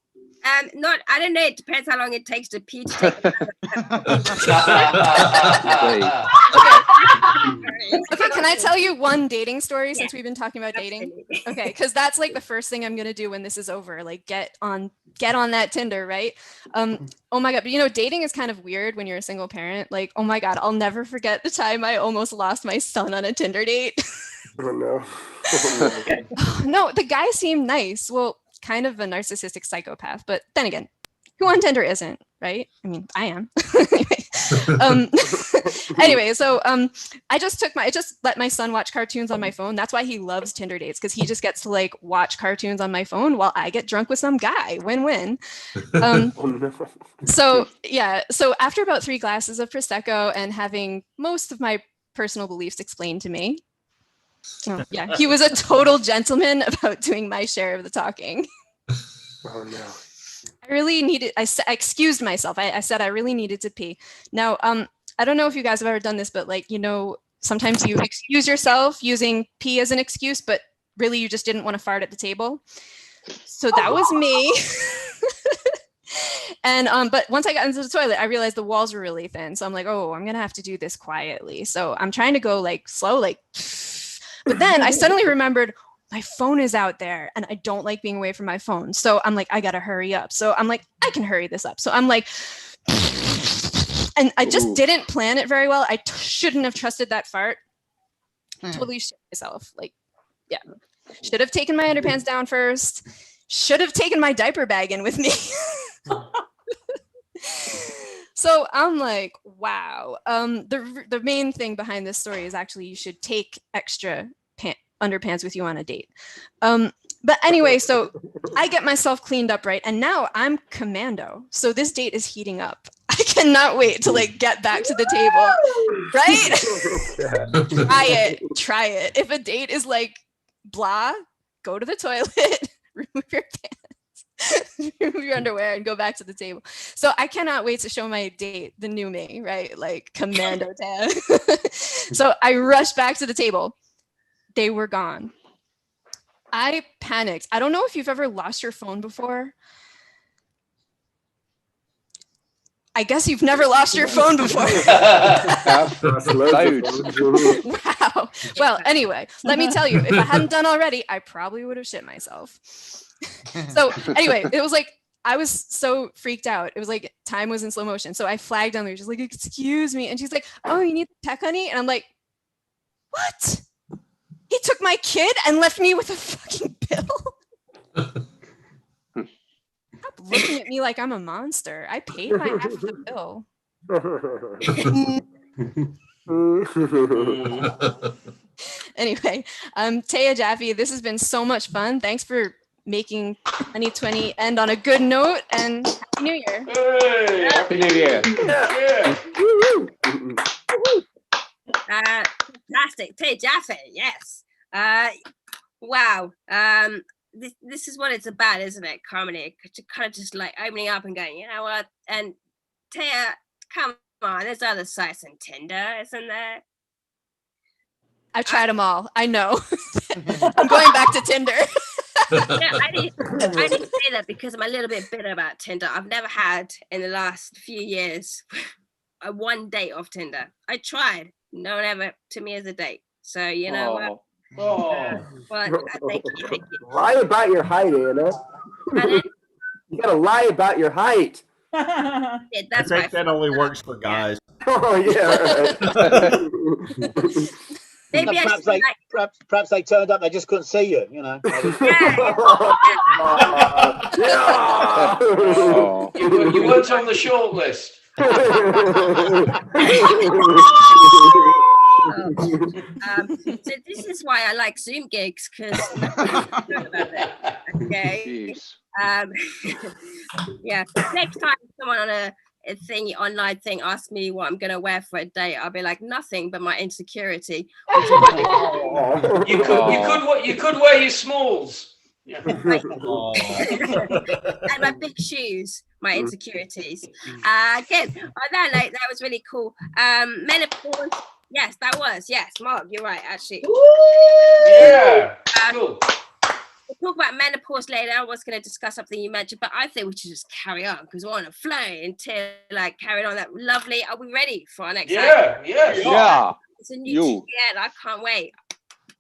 I don't know. It depends how long it takes to pee to take it. Okay, can I tell you one dating story since we've been talking about dating? Okay, because that's like the first thing I'm gonna do when this is over. Like get on that Tinder, right? Oh my God, but dating is kind of weird when you're a single parent. Like, oh my God, I'll never forget the time I almost lost my son on a Tinder date. Oh no. No, the guy seemed nice. Well, kind of a narcissistic psychopath, but then again, who on Tinder isn't, right? I mean, I am. Anyway, so I just let my son watch cartoons on my phone. That's why he loves Tinder dates, because he just gets to like watch cartoons on my phone while I get drunk with some guy. Win-win. So after about 3 glasses of Prosecco and having most of my personal beliefs explained to me, he was a total gentleman about doing my share of the talking. Oh no. I excused myself. I said I really needed to pee. Now, I don't know if you guys have ever done this, but like, sometimes you excuse yourself using pee as an excuse, but really you just didn't want to fart at the table. So that was me. And but once I got into the toilet, I realized the walls were really thin. So I'm like, oh, I'm gonna have to do this quietly. So I'm trying to go like slow, like, but then I suddenly remembered my phone is out there and I don't like being away from my phone. So I'm like, I gotta hurry up. So I'm like, I can hurry this up. So I'm like, and I just didn't plan it very well. I shouldn't have trusted that fart. Totally shit myself. Like, yeah. Should have taken my underpants down first. Should have taken my diaper bag in with me. So I'm like, wow. The main thing behind this story is actually you should take extra underpants with you on a date. But anyway, so I get myself cleaned up, right? And now I'm commando. So this date is heating up. I cannot wait to like get back to the table, right? Try it. If a date is like blah, go to the toilet, remove your pants, remove your underwear, and go back to the table. So I cannot wait to show my date the new me, right? Like commando Thea. So I rushed back to the table. They were gone. I panicked. I don't know if you've ever lost your phone before. I guess you've never lost your phone before. Wow. Well, anyway, let me tell you, if I hadn't done already, I probably would have shit myself. So anyway, it was like, I was so freaked out. It was like time was in slow motion. So I flagged down there, just like, excuse me. And she's like, oh, you need the tech, honey? And I'm like, what? He took my kid and left me with a fucking bill? Stop looking at me like I'm a monster. I paid my half of the bill. Anyway, Thea Jaffe, this has been so much fun. Thanks for making 2020 end on a good note, and Happy New Year. Hey, Happy New Year. yeah. Fantastic. Thea Jaffe, yes. Wow. This is what it's about, isn't it, comedy? To kind of just like opening up and going, you know what? And Thea, come on, there's other sites than Tinder, isn't there? I've tried them all. I know. I'm going back to Tinder. Yeah, I didn't say that because I'm a little bit bitter about Tinder. I've never had in the last few years a one date off Tinder. I tried. No one ever to me as a date. So you know what? But thank you. Lie about your height, Anna. You gotta lie about your height. Yeah, I that's think that only works for guys. Oh yeah. Maybe I perhaps should they perhaps they turned up, they just couldn't see you, you know. You weren't on the short list. So this is why I like Zoom gigs, because okay. Yeah. Next time someone on a thing online thing asks me what I'm gonna wear for a date, I'll be like nothing but my insecurity. You could wear your smalls. Yeah. And my big shoes, my insecurities. Again, on that note, that was really cool. Menopause. Yes, that was. Yes, Mark, you're right, actually. Yeah. Cool. We'll talk about menopause later. I was going to discuss something you mentioned, but I think we should just carry on because we're on a flow until like carrying on that lovely. Are we ready for our next? Yeah. Yeah. It's a new yeah, I can't wait.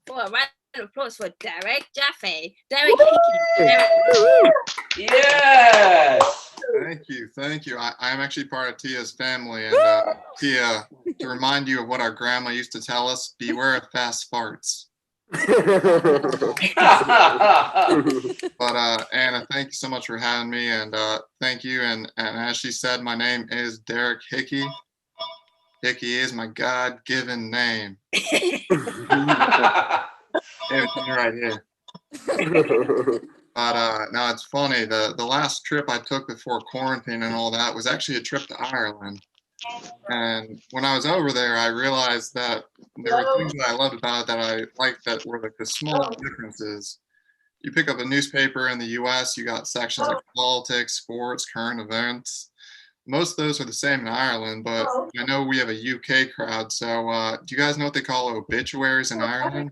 For a round of applause for Derek Jaffe. Derek Hickey. Yes. Thank you. I'm actually part of Tia's family, and Tia, to remind you of what our grandma used to tell us: beware of fast farts. But Anna, thank you so much for having me, and thank you. And as she said, my name is Derek Hickey. Hickey is my God-given name. Everything right here. But now it's funny. The last trip I took before quarantine and all that was actually a trip to Ireland. And when I was over there, I realized that there were things that I loved about it that I liked that were like the small differences. You pick up a newspaper in the US, you got sections like politics, sports, current events. Most of those are the same in Ireland, but I know we have a UK crowd. So do you guys know what they call obituaries in Ireland?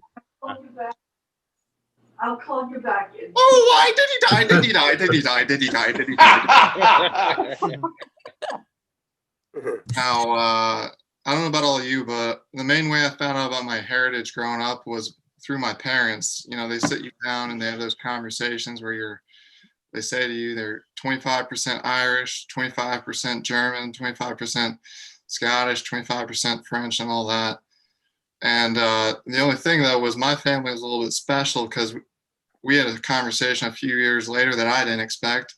I'll call you back in. Oh, why did he die? Did he die? Did he die? Did he die? Did he die? Now, I don't know about all of you, but the main way I found out about my heritage growing up was through my parents. You know, they sit you down and they have those conversations where they say to you they're 25% Irish, 25% German, 25% Scottish, 25% French, and all that. And the only thing, though, was my family was a little bit special because we had a conversation a few years later that I didn't expect.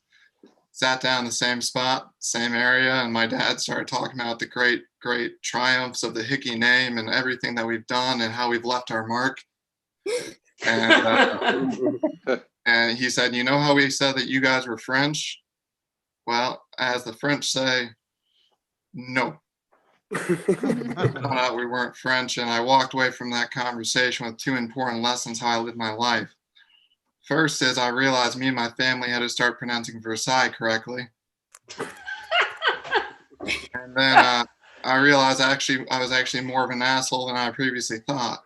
Sat down in the same spot, same area, and my dad started talking about the great triumphs of the Hickey name and everything that we've done and how we've left our mark. And, and he said, you know how we said that you guys were French? Well, as the French say, no. Found out we weren't French, and I walked away from that conversation with two important lessons how I live my life. First is I realized me and my family had to start pronouncing Versailles correctly. And then I realized I was actually more of an asshole than I previously thought.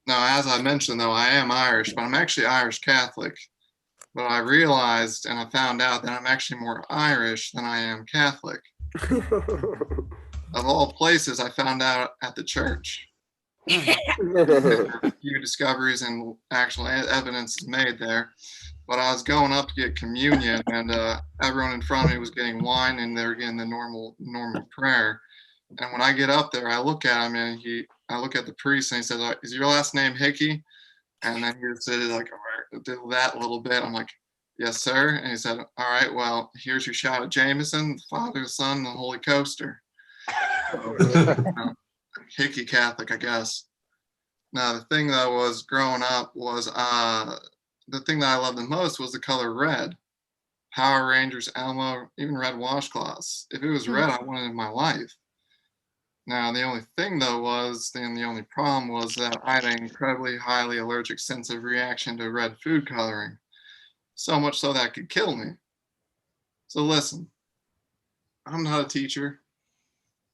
Now, as I mentioned, though, I am Irish, but I'm actually Irish Catholic. But I realized and I found out that I'm actually more Irish than I am Catholic. Of all places, I found out at the church. A few discoveries and actual evidence is made there. But I was going up to get communion, and everyone in front of me was getting wine, and they were getting the normal prayer. And when I get up there, I look at him, and I look at the priest, and he says, "Is your last name Hickey?" And then he said, like, did that a little bit. I'm like, "Yes, sir." And he said, "All right, well, here's your shot of Jameson, the Father, the Son, and the Holy Coaster." Hickey Catholic, I guess. Now, the thing that was growing up was the thing that I loved the most was the color red. Power Rangers, Elmo, even red washcloths. If it was red, I wanted it in my life. Now, the only thing, though, the only problem was that I had an incredibly highly allergic sensitive reaction to red food coloring. So much so that it could kill me. So listen, I'm not a teacher.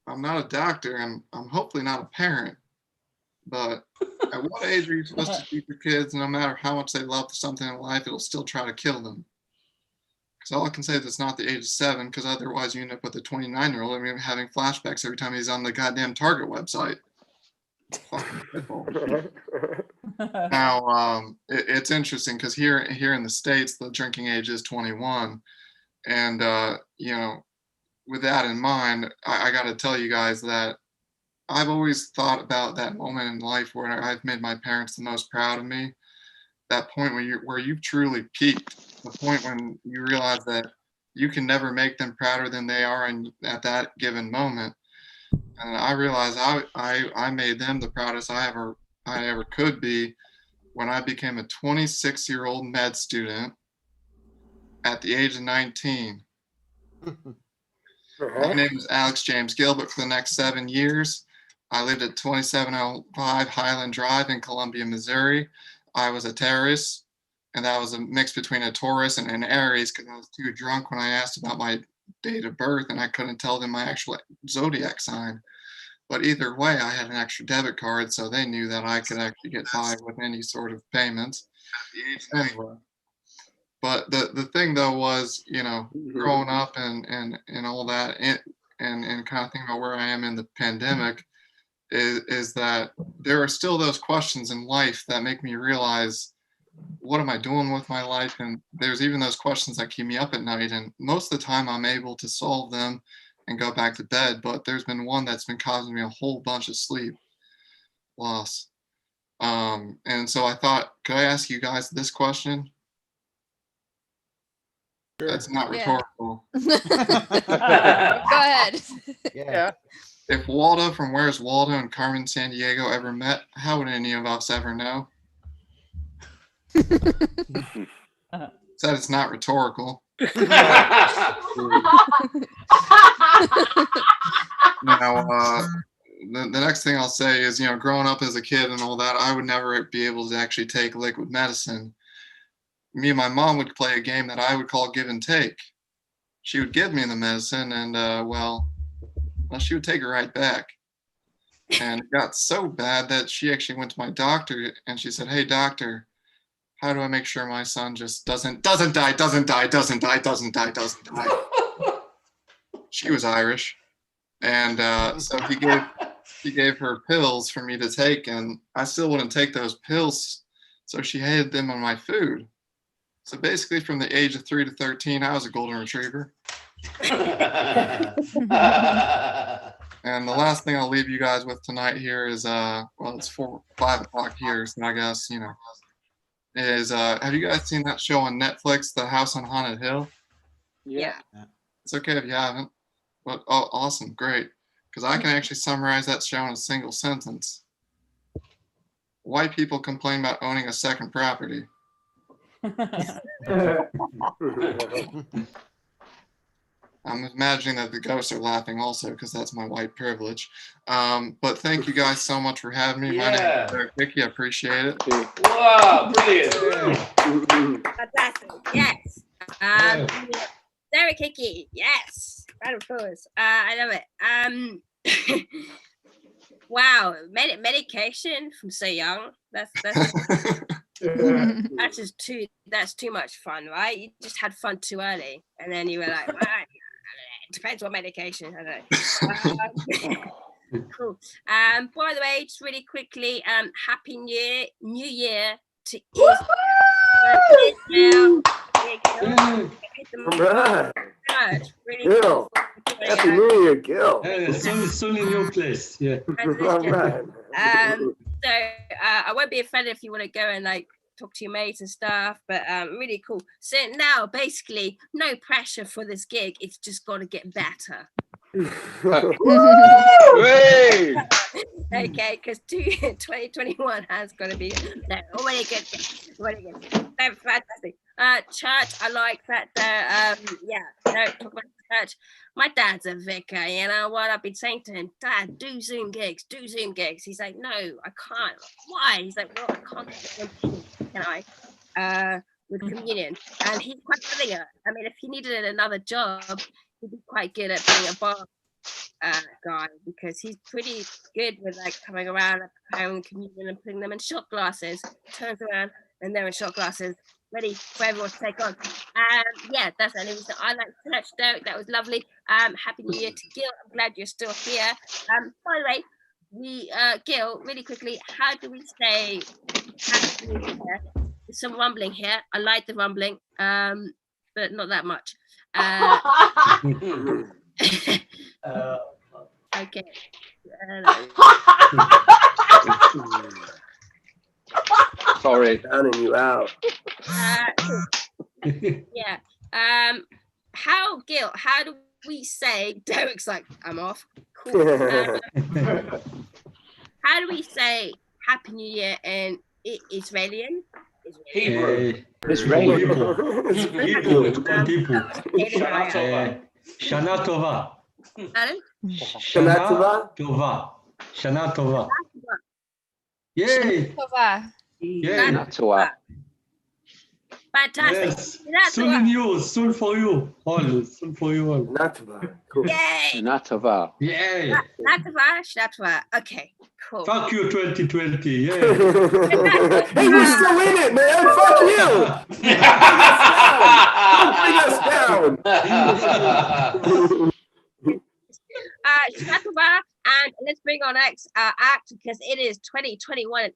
I'm not a doctor, and I'm hopefully not a parent. But at what age are you supposed to teach your kids, no matter how much they love something in life, it'll still try to kill them? Because all I can say is it's not the age of 7, because otherwise you end up with a 29-year-old having flashbacks every time he's on the goddamn Target website. Now, it's interesting because here in the States, the drinking age is 21. And, with that in mind, I got to tell you guys that I've always thought about that moment in life where I've made my parents the most proud of me. That point where you've truly peaked, the point when you realize that you can never make them prouder than they are at that given moment. And I realized I made them the proudest I ever could be when I became a 26-year-old med student at the age of 19. My name is Alex James Gilbert. For the next 7 years, I lived at 2705 Highland Drive in Columbia, Missouri. I was a terrorist, and that was a mix between a Taurus and an Aries because I was too drunk when I asked about my date of birth and I couldn't tell them my actual zodiac sign. But either way, I had an extra debit card, so they knew that I could actually get by with any sort of payments. Anyway. But the thing though was, growing up and all that and kind of thinking about where I am in the pandemic is that there are still those questions in life that make me realize, what am I doing with my life? And there's even those questions that keep me up at night. And most of the time I'm able to solve them and go back to bed. But there's been one that's been causing me a whole bunch of sleep loss. And so I thought, could I ask you guys this question? Sure. That's not rhetorical. Go ahead. Yeah. If Waldo from Where's Waldo and Carmen Sandiego ever met, how would any of us ever know? Said it's not rhetorical. Now, the next thing I'll say is, growing up as a kid and all that, I would never be able to actually take liquid medicine. Me and my mom would play a game that I would call give and take. She would give me the medicine and, she would take it right back. And it got so bad that she actually went to my doctor and she said, "Hey, doctor, how do I make sure my son just doesn't die? She was Irish. And so he gave her pills for me to take, and I still wouldn't take those pills. So she hated them on my food. So basically from the age of 3 to 13, I was a golden retriever. And the last thing I'll leave you guys with tonight here is, it's 5 o'clock here, so I guess, is, have you guys seen that show on Netflix, The House on Haunted Hill? Yeah. It's okay if you haven't, but awesome, great. Because I can actually summarize that show in a single sentence. White people complain about owning a second property. I'm imagining that the ghosts are laughing also because that's my white privilege. But thank you guys so much for having me. My name is Hickey. I appreciate it. Wow, brilliant. Fantastic. Yes. Derek Hickey. Yes. Round of applause. I love it. Wow. Medication from so young. That's that's too much fun, right? You just had fun too early, and then you were like, well, it depends what medication. I don't know. Cool. By the way, just really quickly, happy new year to Israel. Really Gil. Happy New Year, Gil. Soon in your place. Yeah. All right. So I won't be offended if you want to go and like talk to your mates and stuff, but really cool. So now basically no pressure for this gig. It's just got to get better. Okay, because 2021 has got to be already good. Fantastic. Church, I like that. Talk about church. My dad's a vicar. You know what? I've been saying to him, Dad, do Zoom gigs. He's like, no, I can't. Why? He's like, well, I can't. Can I? With communion, and he's quite good at it. I mean, if he needed another job, he'd be quite good at being a bar guy, because he's pretty good with like coming around and preparing communion and putting them in shot glasses. Turns around and they're in shot glasses, ready for everyone to take on. That's the only reason I like church. Derek, that was lovely. Happy New Year to Gil. I'm glad you're still here. By the way, Gil, really quickly, how do we say Happy New Year? There's some rumbling here. I like the rumbling, but not that much. Okay. Sorry. Downing you out. Yeah. Gil, how do we say, Derek's like, I'm off. Cool. How do we say Happy New Year in Israelian? Hebrew. Israeli. Hebrew. Shana Tova. Shana Tova. Shana Tova. Yay. Shana Tova. Fantastic. Yes. Soon for you all. Soon for you all. Cool. Yay. Shana Tova. Yay. Shatwa. Okay, cool. Fuck you, 2020. Yeah. Hey, you're still in it, man. Fuck you. Bring us down. Shatwa, and let's bring on next act, because it is 2021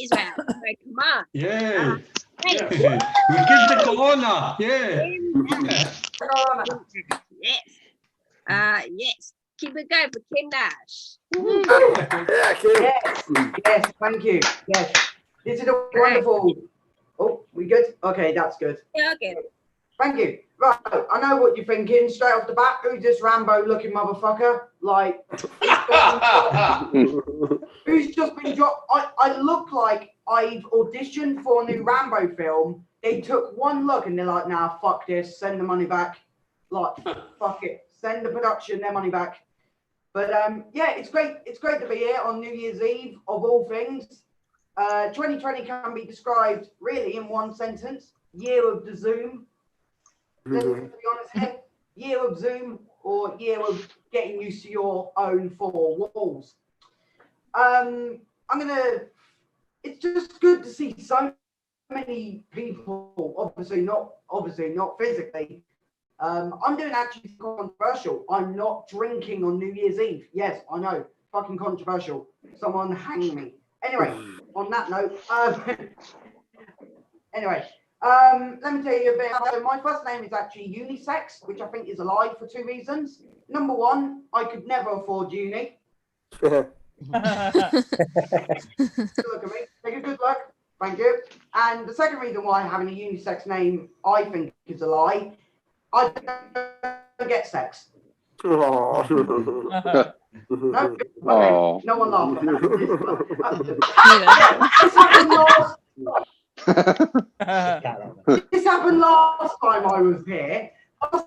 Israel. So come on. Yeah. We killed the corona. Yeah. Yes. Yes. Keep it going for Kym Nash. Yes, thank you. Yes. This is a wonderful. Oh, we good? Okay, that's good. Yeah, okay. Thank you. Right, I know what you're thinking straight off the bat. Who's this Rambo-looking motherfucker? Like, who's just been dropped? I look like I've auditioned for a new Rambo film. They took one look and they're like, nah, fuck this. Send the money back. Like, fuck it. Send the production their money back. But yeah, it's great. It's great to be here on New Year's Eve, of all things. 2020 can be described really in one sentence: year of the Zoom. Let's be honest here. Year of Zoom, or year of getting used to your own four walls. It's just good to see so many people. Obviously not physically. I'm doing actually controversial. I'm not drinking on New Year's Eve. Yes, I know, fucking controversial. Someone hang me. Anyway, on that note, let me tell you a bit. So my first name is actually unisex, which I think is a lie for two reasons. Number one, I could never afford uni. Look at me. Take a good look. Thank you. And the second reason why having a unisex name, I think, is a lie. I don't get sex. No, okay. No one laughed at that. This happened last time I was here.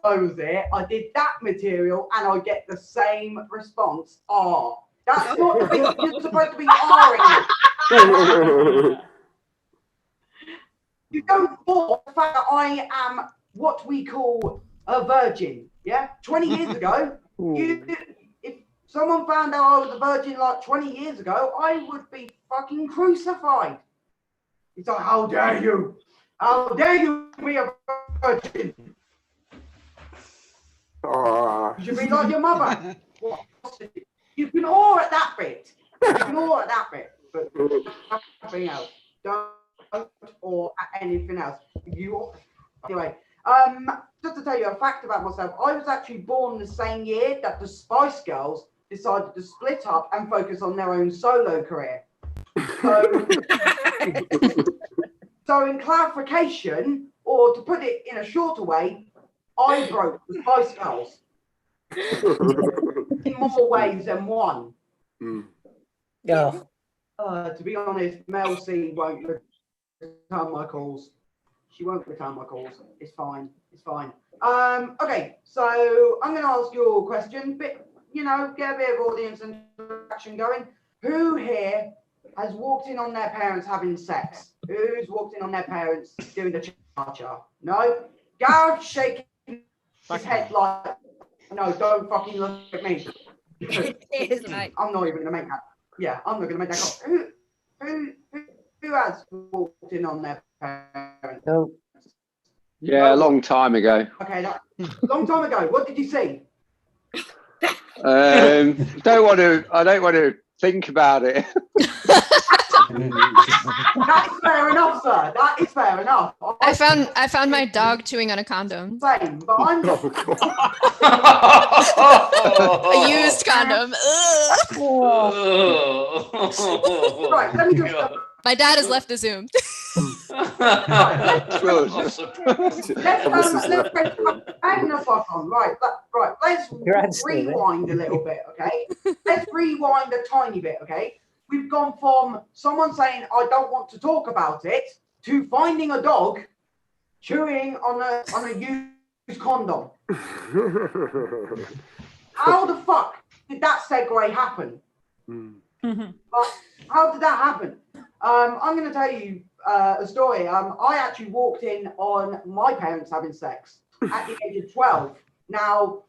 I was there, I did that material, and I get the same response. R. That's not the bit you're supposed to be R-ing it. You don't for the fact that I am what we call a virgin. Yeah, 20 years ago, if someone found out I was a virgin like 20 years ago, I would be fucking crucified. It's like, how dare you? How dare you be a virgin? You should be like your mother. You can all at that bit. You can all at that bit, but nothing else. Don't or at anything else. Anyway, just to tell you a fact about myself, I was actually born the same year that the Spice Girls decided to split up and focus on their own solo career. So in clarification, or to put it in a shorter way, I broke the Spice Girls in more ways than one. Yeah. To be honest, Mel C won't return my calls. She won't return my calls. It's fine. It's fine. Okay, so I'm going to ask you a question, but get a bit of audience interaction going. Who here has walked in on their parents having sex? Who's walked in on their parents doing the cha-cha? No? Gareth shaking his head like, no, don't fucking look at me. I'm not even going to make that. Yeah, I'm not going to make that call. Who has walked in on their parents? No. Yeah, a long time ago. Okay, long time ago. What did you see? I don't want to think about it. That is fair enough, sir. That is fair enough. I found my dog chewing on a condom. Same, but I'm a used condom. Right, let me just. My dad has left the Zoom. Let's rewind a little bit, okay? Let's rewind a tiny bit, okay? We've gone from someone saying, I don't want to talk about it, to finding a dog chewing on a used condom. How the fuck did that segue happen? Like, how did that happen? I'm going to tell you a story. I actually walked in on my parents having sex at the age of 12. Now,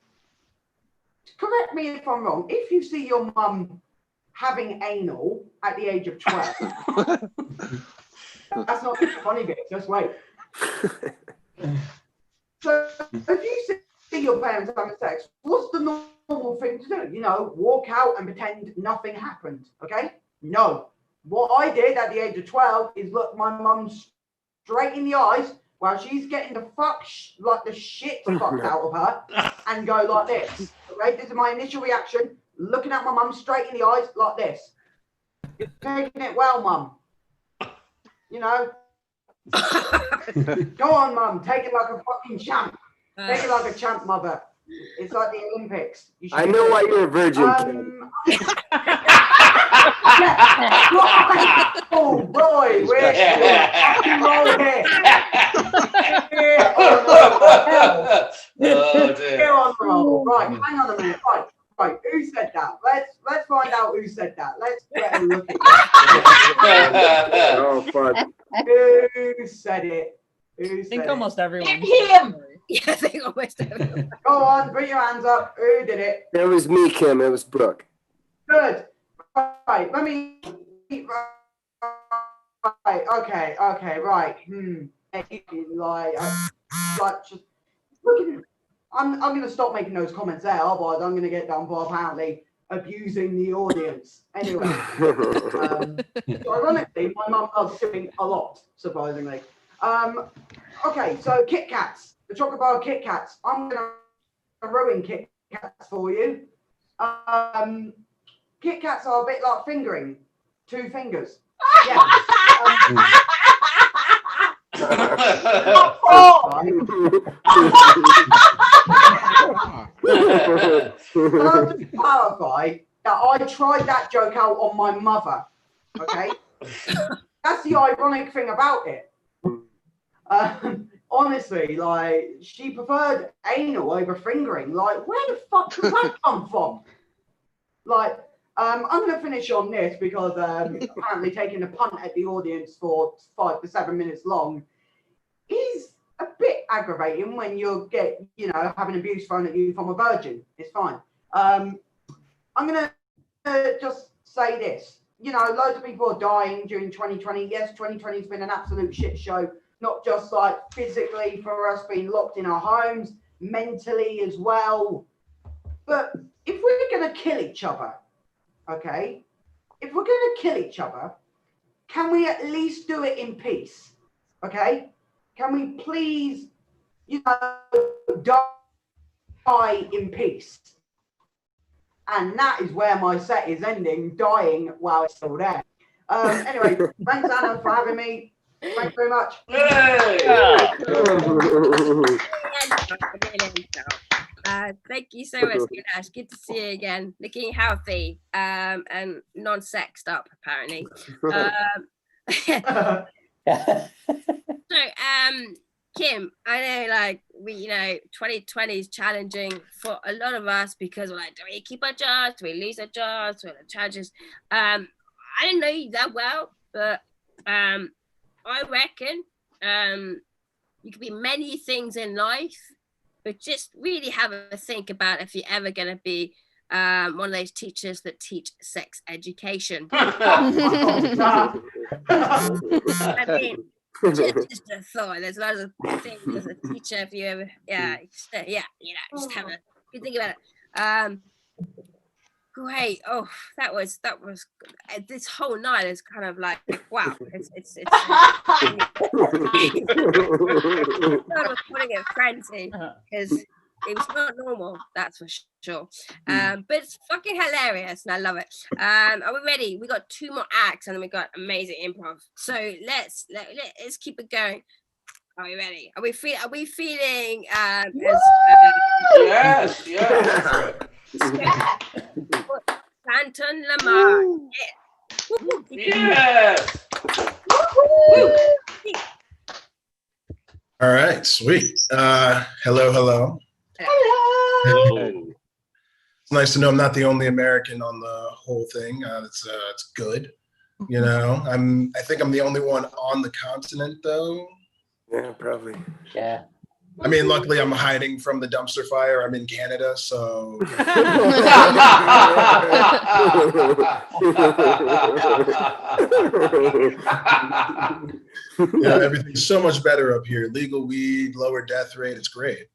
correct me if I'm wrong. If you see your mum having anal at the age of 12, that's not the funny bit. Just wait. So, if you see your parents having sex, what's the normal thing to do? Walk out and pretend nothing happened. Okay? No. What I did at the age of 12 is look my mum straight in the eyes while she's getting the shit fucked out of her and go like this. Okay, this is my initial reaction. Looking at my mum straight in the eyes like this. You're taking it well, mum. Go on, mum. Take it like a fucking champ. Take it like a champ, mother. It's like the Olympics. I know why you're a virgin, Kym. Oh boy, we're fucking roll here. Here on the roll. Right, hang on a minute. Right. Who said that? Let's find out who said that. Let's get a look at it. Oh, fun. Who said it? I think almost everyone. Him. Yeah, I think almost everyone. Go on, put your hands up. Who did it? It was me, Kym. It was Brooke. Good. Right, let me. Right, okay, right. Just looking. I'm going to stop making those comments there, otherwise I'm going to get done for apparently abusing the audience. Anyway, so ironically, my mum loves doing a lot, surprisingly. Okay, so Kit Kats, the chocolate bar Kit Kats. I'm going to ruin Kit Kats for you. Kit Kats are a bit like fingering, 2 fingers. Yeah. I'll just clarify that I tried that joke out on my mother. Okay, that's the ironic thing about it. honestly, like, she preferred anal over fingering. Like, where the fuck does that come from? Like, I'm going to finish on this because apparently taking a punt at the audience for 5 to 7 minutes long is a bit aggravating when you get, having abuse thrown at you from a virgin. It's fine. I'm going to just say this. Loads of people are dying during 2020. Yes, 2020 has been an absolute shit show, not just like physically for us being locked in our homes, mentally as well. But if we're going to kill each other, okay, if we're going to kill each other, can we at least do it in peace? Okay? Can we please, die in peace? And that is where my set is ending, dying while it's still there. Anyway, thanks, Anna, for having me. Thanks very much. Thank you so much, Kym Nash. Good to see you again. Looking healthy and non-sexed up, apparently. So, Kym, I know, like, 2020 is challenging for a lot of us because we're like, do we keep our jobs? Do we lose our jobs? What are the challenges? I didn't know you that well, but I reckon you could be many things in life, but just really have a think about if you're ever going to be one of those teachers that teach sex education. I mean, just a thought. There's lots of things as a teacher. If you ever, just have a good think about it. Great. Oh, that was this whole night is kind of like, wow. It's putting it frenzy because it was not normal, that's for sure. But it's fucking hilarious and I love it. Are we ready? We got 2 more acts and then we got amazing improv. So let's keep it going. Are we ready? Are we feeling yes. Danton Lamar. Yes. All right, sweet. Hello. It's nice to know I'm not the only American on the whole thing. It's good. I think I'm the only one on the continent, though. Yeah, probably. Yeah. I mean, luckily I'm hiding from the dumpster fire. I'm in Canada, so. Everything's so much better up here. Legal weed, lower death rate. It's great.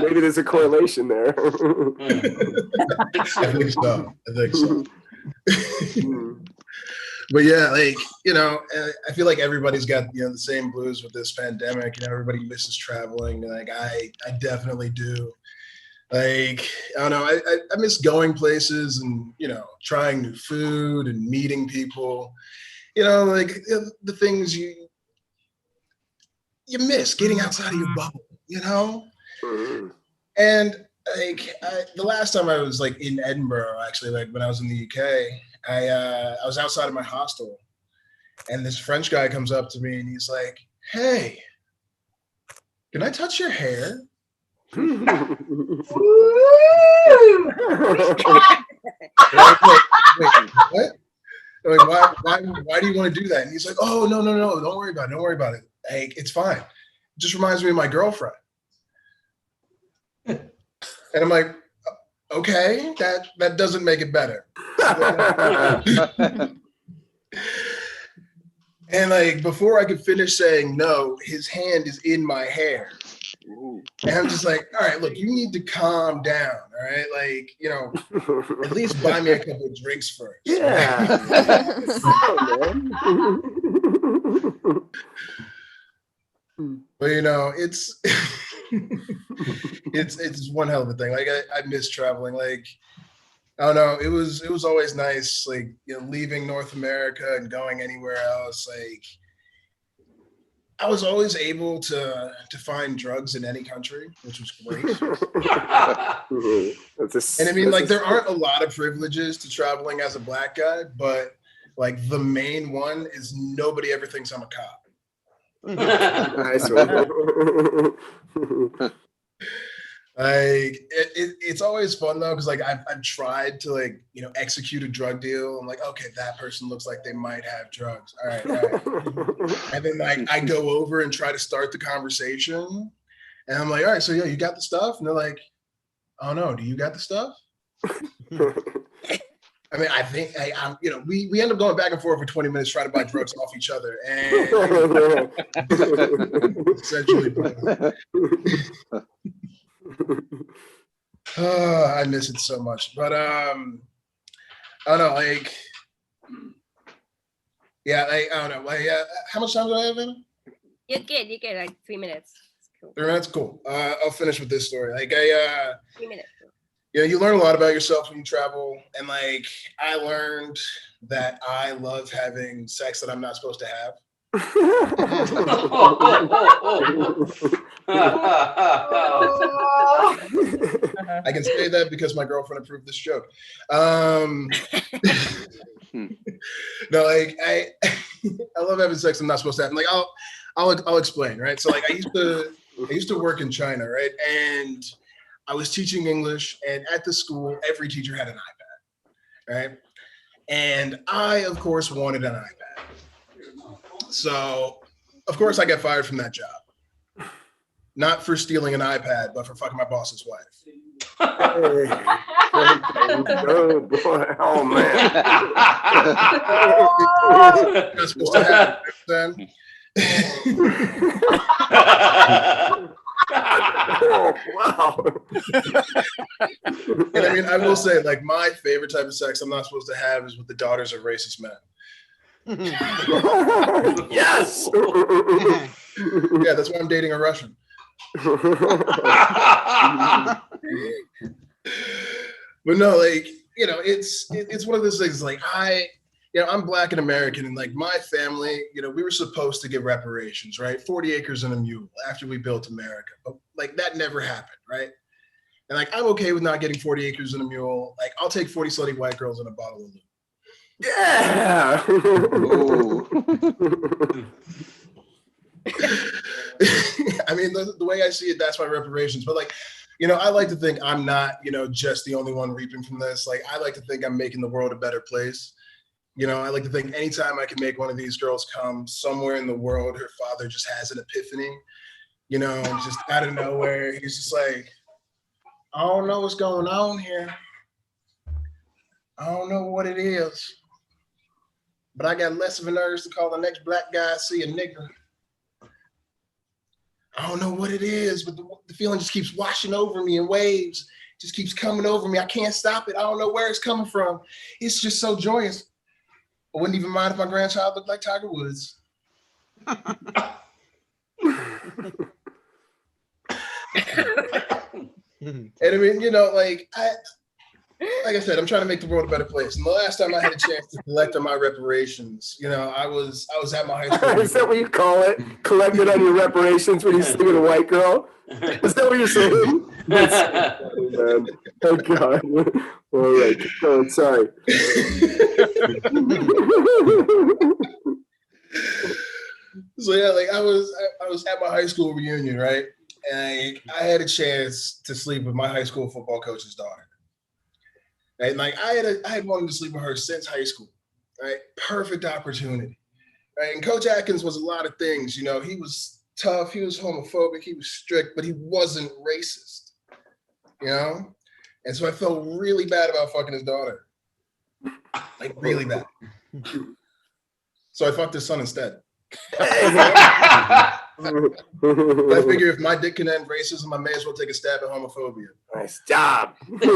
Maybe there's a correlation there. I think so. But yeah, like, I feel like everybody's got, the same blues with this pandemic. Everybody misses traveling. Like, I definitely do. Like, I don't know, I miss going places and, trying new food and meeting people. Like the things you miss, getting outside of your bubble, And like the last time I was like in Edinburgh, actually, like when I was in the UK, I was outside of my hostel and this French guy comes up to me and he's like, "Hey, can I touch your hair?" Wait, what? Like, why do you want to do that? And he's like, "Oh, no, don't worry about it. Hey, it's fine. It just reminds me of my girlfriend." And I'm like, okay, that doesn't make it better. And like before I could finish saying no, his hand is in my hair. And I'm just like, all right, look, you need to calm down, all right? Like, at least buy me a couple of drinks first. Yeah. But it's it's one hell of a thing. Like I miss traveling. Like, I don't know, it was always nice, like, leaving North America and going anywhere else. Like, I was always able to find drugs in any country, which was great. And I mean, like, there aren't a lot of privileges to traveling as a Black guy, but Like the main one is nobody ever thinks I'm a cop. Nice one. Like it's always fun though, because like I've tried to like, you know, execute a drug deal. I'm like, okay, that person looks like they might have drugs. All right. And then like I go over and try to start the conversation, and I'm like, all right, so yeah, you got the stuff? And they're like, oh no, do you got the stuff? I mean, I think I'm, you know, we end up going back and forth for 20 minutes trying to buy drugs off each other, and essentially. Oh, I miss it so much, but I don't know, like, yeah, like, I don't know, like, how much time do I have, Anna? You're good, like 3 minutes. Cool. 3 minutes, cool. I'll finish with this story. Like, 3 minutes. you know, you learn a lot about yourself when you travel, and like, I learned that I love having sex that I'm not supposed to have. I can say that because my girlfriend approved this joke. No, like I love having sex I'm not supposed to have. Like I'll explain, right? So like I used to work in China, right? And I was teaching English, and at the school, every teacher had an iPad, right? And I, of course, wanted an iPad. So, of course, I got fired from that job. Not for stealing an iPad, but for fucking my boss's wife. Oh boy! Oh man! Not supposed to have it, then. Oh, wow! And I mean, I will say, like, my favorite type of sex I'm not supposed to have is with the daughters of racist men. Yes. Yeah, that's why I'm dating a Russian. But no, like, you know, it's one of those things. Like I'm Black and American, and like my family, you know, we were supposed to get reparations, right? 40 acres and a mule after we built America, but like that never happened, right? And like I'm okay with not getting 40 acres and a mule. Like I'll take 40 slutty white girls and a bottle of lube. Yeah. I mean, the way I see it, that's my reparations. But like, you know, I like to think I'm not, you know, just the only one reaping from this. Like, I like to think I'm making the world a better place. You know, I like to think anytime I can make one of these girls come, somewhere in the world, her father just has an epiphany, you know, just out of nowhere. He's just like, I don't know what's going on here. I don't know what it is. But I got less of an urge to call the next black guy I see a nigger. I don't know what it is, but the feeling just keeps washing over me in waves. It just keeps coming over me. I can't stop it. I don't know where it's coming from. It's just so joyous. I wouldn't even mind if my grandchild looked like Tiger Woods. And I mean, you know, like I said, I'm trying to make the world a better place. And the last time I had a chance to collect on my reparations, you know, I was at my high school. Is that what you call it? Collected on your reparations when you sleep with a white girl? Is that what you're saying? That's funny, man. Oh God. All right. Oh, sorry. So yeah, like I was at my high school reunion, right? And I had a chance to sleep with my high school football coach's daughter. And like I had wanted to sleep with her since high school, right? Perfect opportunity, right? And Coach Atkins was a lot of things, you know. He was tough, he was homophobic, he was strict, but he wasn't racist, you know. And so I felt really bad about fucking his daughter, like really bad. So I fucked his son instead. I figure if my dick can end racism, I may as well take a stab at homophobia. Nice job. Okay,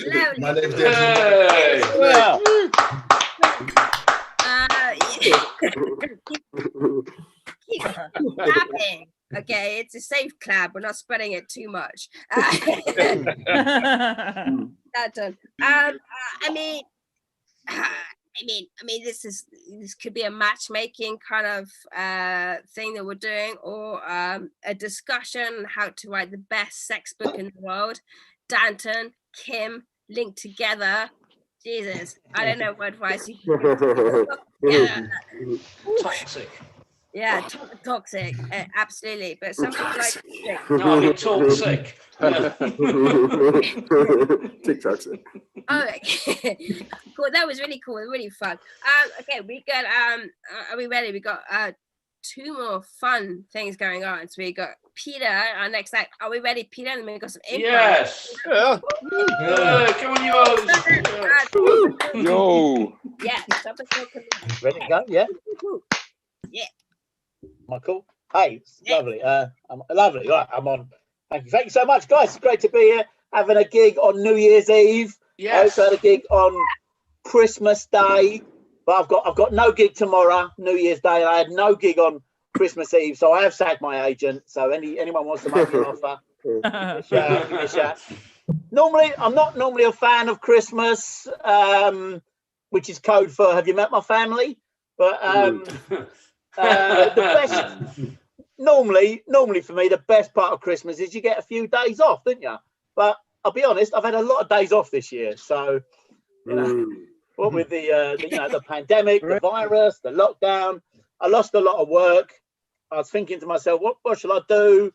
loud. My name's Danton Lamar. Keep clapping. Okay, it's a safe clap. We're not spreading it too much. That's done. I mean, this could be a matchmaking kind of thing that we're doing, or a discussion on how to write the best sex book in the world. Danton, Kym, linked together. Jesus, I don't know what advice you can give. Toxic. Yeah, toxic, absolutely. But some people like toxic. No, I mean toxic. TikTok sick. Oh, okay. Cool. That was really cool. Really fun. Okay, we got are we ready? We got 2 more fun things going on. So we got Peter, our next act. Are we ready, Peter? And then we got some improv. Yes. Yeah. Come on, you hoes. Yo. Yeah. Ready to go? Yeah. Yeah. Michael. Hey, it's lovely. I'm lovely. Right, I'm on. Thank you. Thank you so much, guys. It's great to be here. Having a gig on New Year's Eve. Yes. I also had a gig on Christmas Day, but I've got no gig tomorrow, New Year's Day. I had no gig on Christmas Eve, so I have sacked my agent. So anyone wants to make me an offer, give me a shout. Normally, I'm not normally a fan of Christmas, which is code for "Have you met my family?" But the best, normally for me, the best part of Christmas is you get a few days off, don't you? But I'll be honest, I've had a lot of days off this year. So, you know, what with the pandemic, the virus, the lockdown, I lost a lot of work. I was thinking to myself, what shall I do?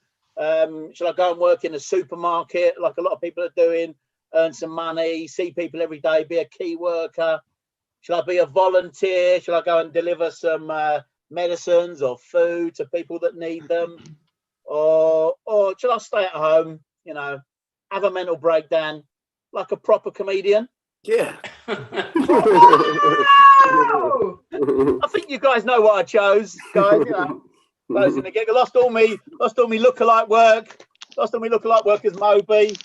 Shall I go and work in a supermarket like a lot of people are doing, earn some money, see people every day, be a key worker? Shall I be a volunteer? Shall I go and deliver some medicines or food to people that need them? Or shall I stay at home, you know, have a mental breakdown like a proper comedian? Yeah. I think you guys know what I chose, guys. You know, those in the gig. I lost all me lookalike work. Lost all me lookalike work as Moby.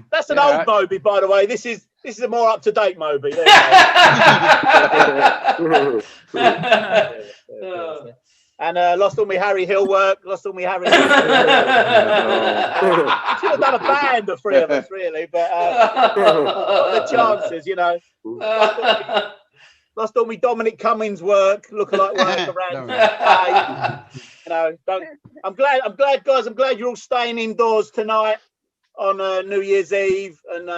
That's an old Moby, by the way. This is a more up to date Moby. There you go. And lost all my Harry Hill work. Lost all my Harry Hill work. Should have done a band, the 3 of us, really, but not the chances, you know. Lost all my Dominic Cummings work, lookalike work around. You know, I'm glad, guys. I'm glad you're all staying indoors tonight on New Year's Eve, and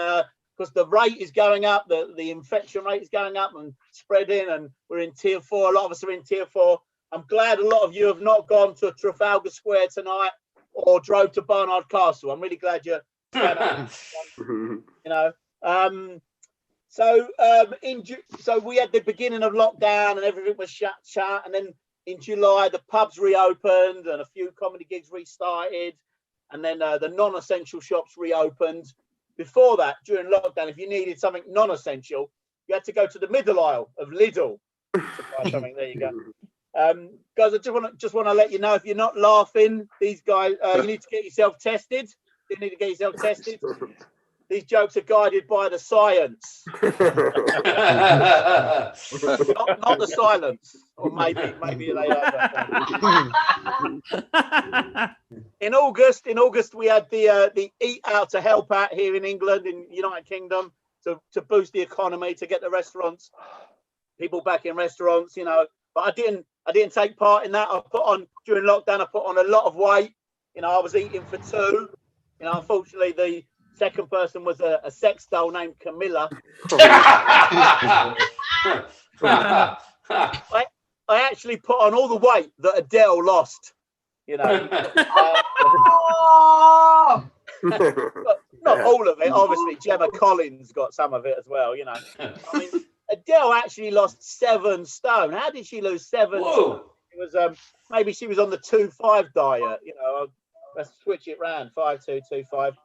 because the rate is going up, the infection rate is going up and spreading, and we're in tier 4. A lot of us are in tier 4. I'm glad a lot of you have not gone to Trafalgar Square tonight or drove to Barnard Castle. I'm really glad you're, you know. So we had the beginning of lockdown and everything was shut, and then in July the pubs reopened and a few comedy gigs restarted, and then the non-essential shops reopened. Before that, during lockdown, if you needed something non-essential, you had to go to the middle aisle of Lidl to buy something. There you go. Guys, I just want to let you know, if you're not laughing, these guys, you need to get yourself tested. You need to get yourself tested. These jokes are guided by the science, not the silence, or maybe they are. In August, we had the Eat Out to Help Out here in England, in United Kingdom, to boost the economy, to get the restaurants, people back in restaurants, you know. But I didn't take part in that. During lockdown, I put on a lot of weight. You know, I was eating for 2. You know, unfortunately, the second person was a sex doll named Camilla. I actually put on all the weight that Adele lost. You know, not all of it. Obviously, Gemma Collins got some of it as well. You know, I mean, Adele actually lost 7 stone. How did she lose 7 stone? It was maybe she was on the 2-5 diet. You know, let's switch it round, 5-2-2-5.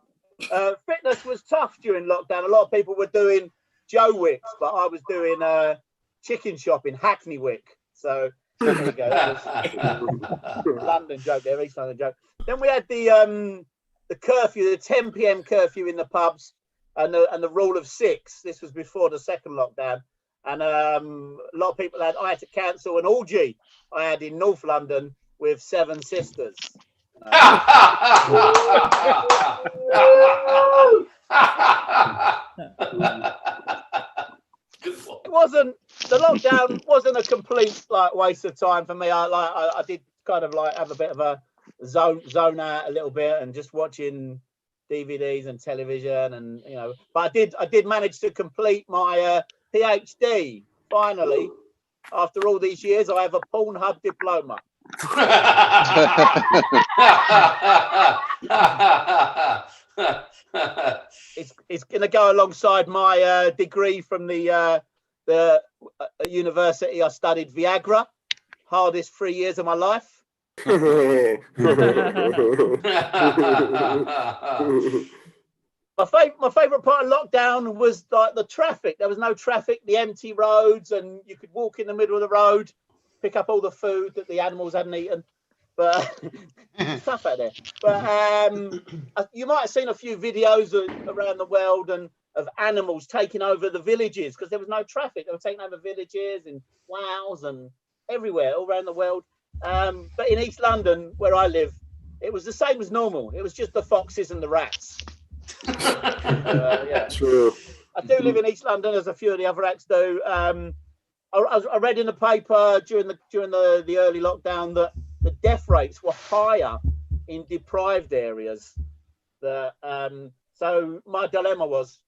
Fitness was tough during lockdown. A lot of people were doing Joe Wicks, but I was doing chicken shop in Hackney Wick. So there you go. That was London joke there, East London joke. Then we had the curfew, the 10 p.m. curfew in the pubs, and the rule of 6. This was before the second lockdown, and a lot of people I had to cancel an orgy I had in North London with 7 sisters. The lockdown wasn't a complete waste of time for me. I did kind of have a bit of a zone out a little bit and just watching DVDs and television, and but I did manage to complete my PhD finally. After all these years, I have a Pornhub diploma. It's going to go alongside my degree from the university. I studied Viagra, hardest 3 years of my life. My favorite part of lockdown was like the traffic. There was no traffic, the empty roads, and you could walk in the middle of the road, pick up all the food that the animals hadn't eaten. But it's tough out there. But you might have seen a few videos around the world and of animals taking over the villages because there was no traffic. They were taking over villages and Wales and everywhere, all around the world. But in East London, where I live, it was the same as normal. It was just the foxes and the rats. Yeah. True. I do live in East London, as a few of the other acts do. I read in the paper during the early lockdown that the death rates were higher in deprived areas. So my dilemma was,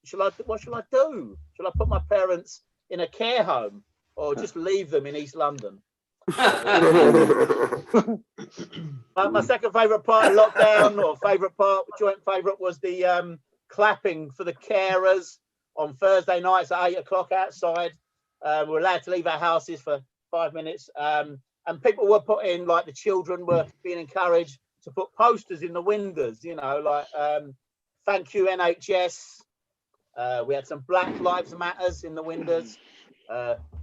what should I do? Should I put my parents in a care home or just leave them in East London? My second favourite part of lockdown, or joint favourite, was the clapping for the carers on Thursday nights at 8 o'clock outside. We're allowed to leave our houses for 5 minutes, and people were putting, like the children were being encouraged to put posters in the windows, like thank you NHS. We had some Black Lives Matters in the windows,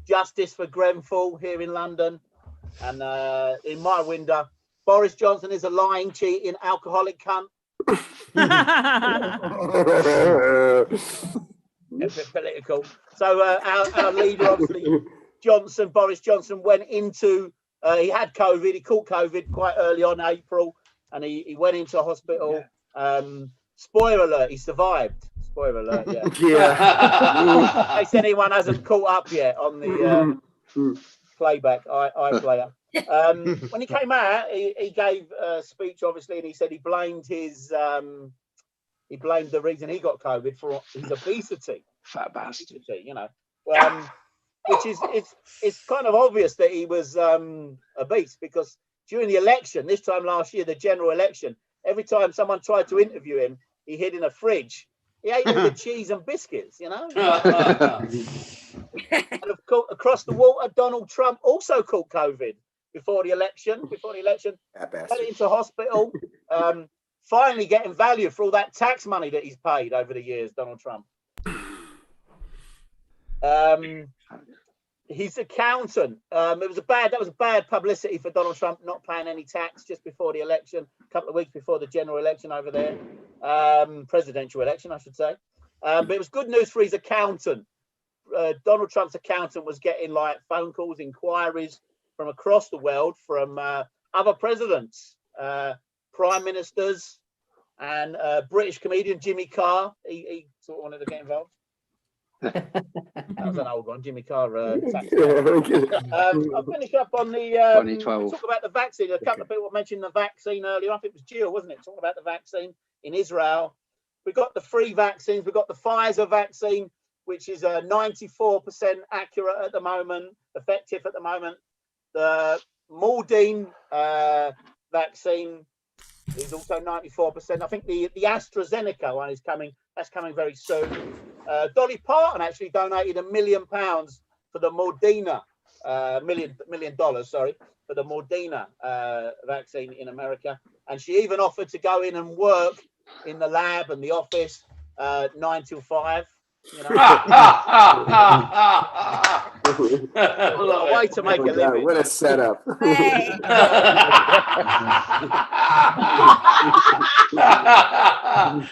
justice for Grenfell here in London. And in my window, Boris Johnson is a lying, cheating, alcoholic cunt. A bit political. So our leader, obviously, Boris Johnson, went into, he had COVID, he caught COVID quite early on, April, and he went into hospital. Spoiler alert, he survived. Spoiler alert, yeah. In case anyone hasn't caught up yet on the playback, iPlayer. When he came out, he gave a speech, obviously, and he said he blamed the reason he got COVID for his obesity. Fat bastard. Which is it's kind of obvious that he was obese, because during the election, this time last year, the general election, every time someone tried to interview him, he hid in a fridge. He ate all the cheese and biscuits, And across the water, Donald Trump also caught COVID before the election. Went into hospital, finally getting value for all that tax money that he's paid over the years, Donald Trump. His accountant, that was bad publicity for Donald Trump not paying any tax just before the election, a couple of weeks before the general election over there, presidential election, I should say. But it was good news for his accountant. Donald Trump's accountant was getting like phone calls, inquiries from across the world from other presidents, prime ministers, and British comedian Jimmy Carr. He sort of wanted to get involved. That was an old one, Jimmy Carr. I'll finish up on the 2012. Talk about the vaccine. A couple of people mentioned the vaccine earlier. I think it was Gil, wasn't it? Talking about the vaccine in Israel. We've got the free vaccines. We've got the Pfizer vaccine, which is 94% accurate at the moment, effective at the moment. The Mordine vaccine is also 94%. I think the AstraZeneca one is coming. That's coming very soon. Dolly Parton actually donated £1 million for the Modena $1 million, sorry, for the Modena vaccine in America, and she even offered to go in and work in the lab and the office 9 till 5. A way to make a living. What a setup. I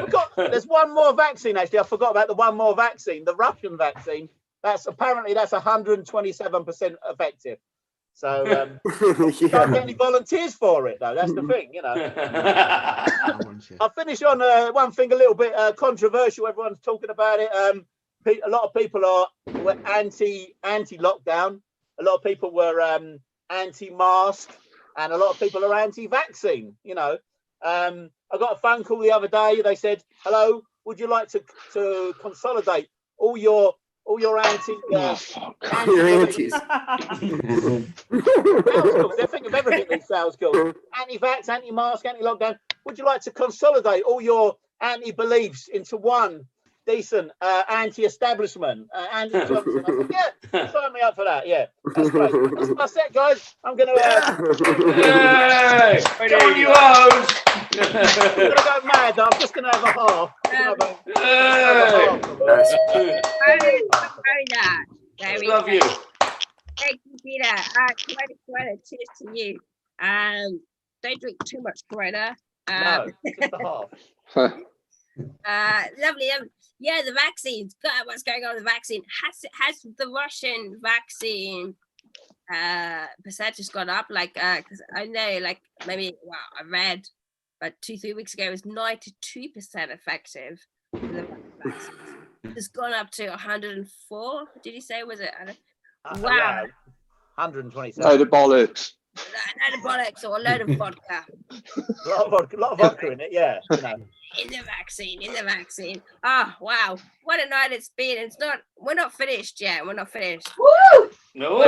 forgot, there's one more vaccine, actually. I forgot about the one more vaccine, the Russian vaccine. That's 127% effective. So can't get any volunteers for it, though. That's the thing, I'll finish on one thing a little bit controversial. Everyone's talking about it. A lot of people were anti-lockdown. A lot of people were anti-mask, and a lot of people are anti-vaccine. I got a phone call the other day. They said, "Hello, would you like to consolidate all your anti? Your aunties. Sales calls. They think of everything. These sales calls: anti-vax, anti-mask, anti-lockdown. Would you like to consolidate all your anti-beliefs into one decent anti-establishment, anti-Johnson?" I said, "Yeah, sign me up for that. Yeah, that's great. That's my set, guys. I'm gonna. Hey, come on, you hoes! I'm gonna go mad. I'm just gonna have a half. Love you. Thank you, Peter. Corona, cheers to you. Don't drink too much Corona. No, just a half. Lovely. Yeah, the vaccines. God, what's going on with the vaccine? Has the Russian vaccine percentage gone up? Like, because I know, like, maybe, well, I read about 2-3 weeks ago, it was 92% effective. The vaccine. It's gone up to 104. Did you say? Was it? Wow. Yeah, 127. Load of bollocks. A load of bollocks or a load of vodka. A lot of vodka in it, yeah. You know. In the vaccine. Oh, wow. What a night it's been. We're not finished yet. We're not finished. Woo! No.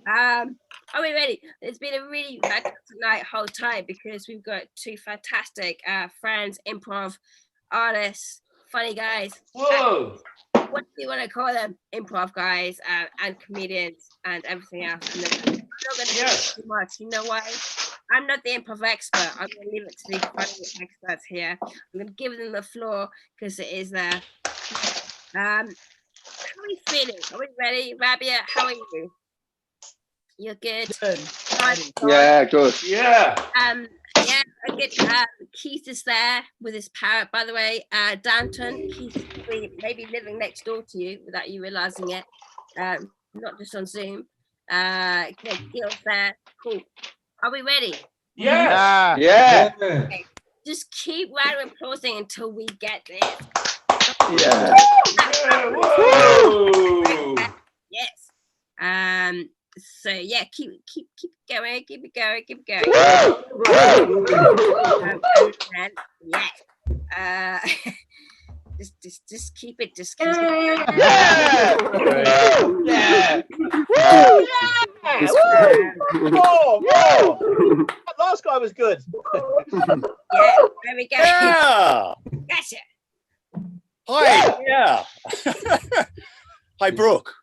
Are we ready? It's been a really fantastic night whole time because we've got two fantastic friends, improv artists, funny guys. Whoa! What do you want to call them? Improv guys and comedians and everything else. I'm not going to do too much. You know why? I'm not the improv expert. I'm going to leave it to the funny experts here. I'm going to give them the floor because it is there. How are we feeling? Are we ready? Rabiah, how are you? You're good. Yeah, good. Yeah. Yeah, good. Keith is there with his parrot, by the way. Danton, Keith is maybe living next door to you without you realizing it. Not just on Zoom. Gil's there. Cool. Are we ready? Yeah. Yeah. Okay. Just keep round of applauding until we get this. Yeah. Whoa. Yes. So yeah, keep going, keep it going. Yeah. Just keep it. Yeah. Whoa. That last guy was good. Yeah, there we go. Yeah. Gotcha. Hi. Yeah. Hi, Brooke.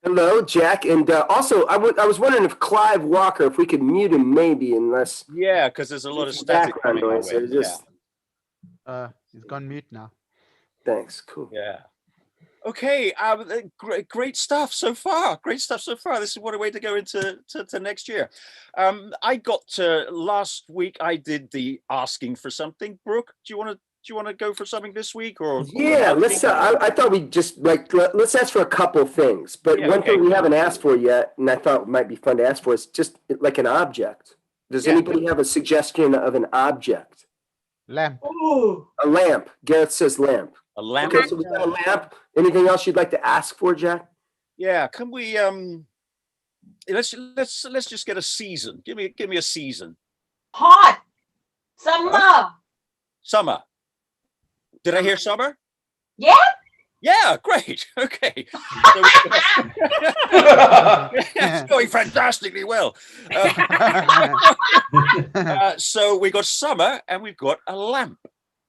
Hello, Jack. And also, I was wondering if Clive Walker, if we could mute him maybe, unless... Yeah, because there's a lot of static background coming noise. our way. Just... He's gone mute now. Thanks. Cool. Yeah. Okay. Great stuff so far. Great stuff so far. This is what a way to go into next year. I got last week. I did the asking for something. Brooke, do you want to go for something this week or? Yeah, let's. I thought we'd just let's ask for a couple things. But Yeah, one okay. thing we haven't asked for yet, and I thought might be fun to ask for, is just like an object. Does anybody have a suggestion of an object? Lamp. Ooh. A lamp. Gareth says lamp. A lamp. Okay, so we got a lamp. Anything else you'd like to ask for, Jack? Yeah. Can we let's just get a season. Give me a season. Hot. Summer. Summer. Did I hear summer? Yeah. Yeah, great. Okay. It's going fantastically well. So we got summer and we've got a lamp.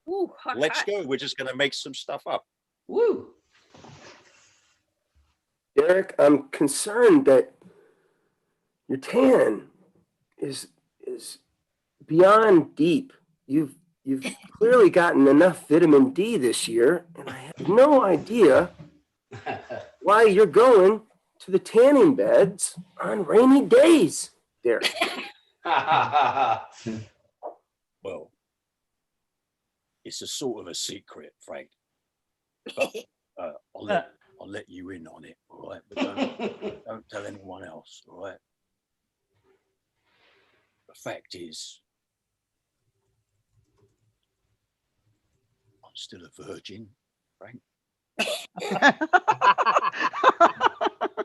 Ooh, hot. Let's go. We're just going to make some stuff up. Woo. Derek, I'm concerned that your tan is beyond deep. You've clearly gotten enough vitamin D this year, and I have no idea why you're going to the tanning beds on rainy days, Derek. Well, it's a sort of a secret, Frank. But, I'll let you in on it, all right? But don't tell anyone else, all right? The fact is, I'm still a virgin, Frank.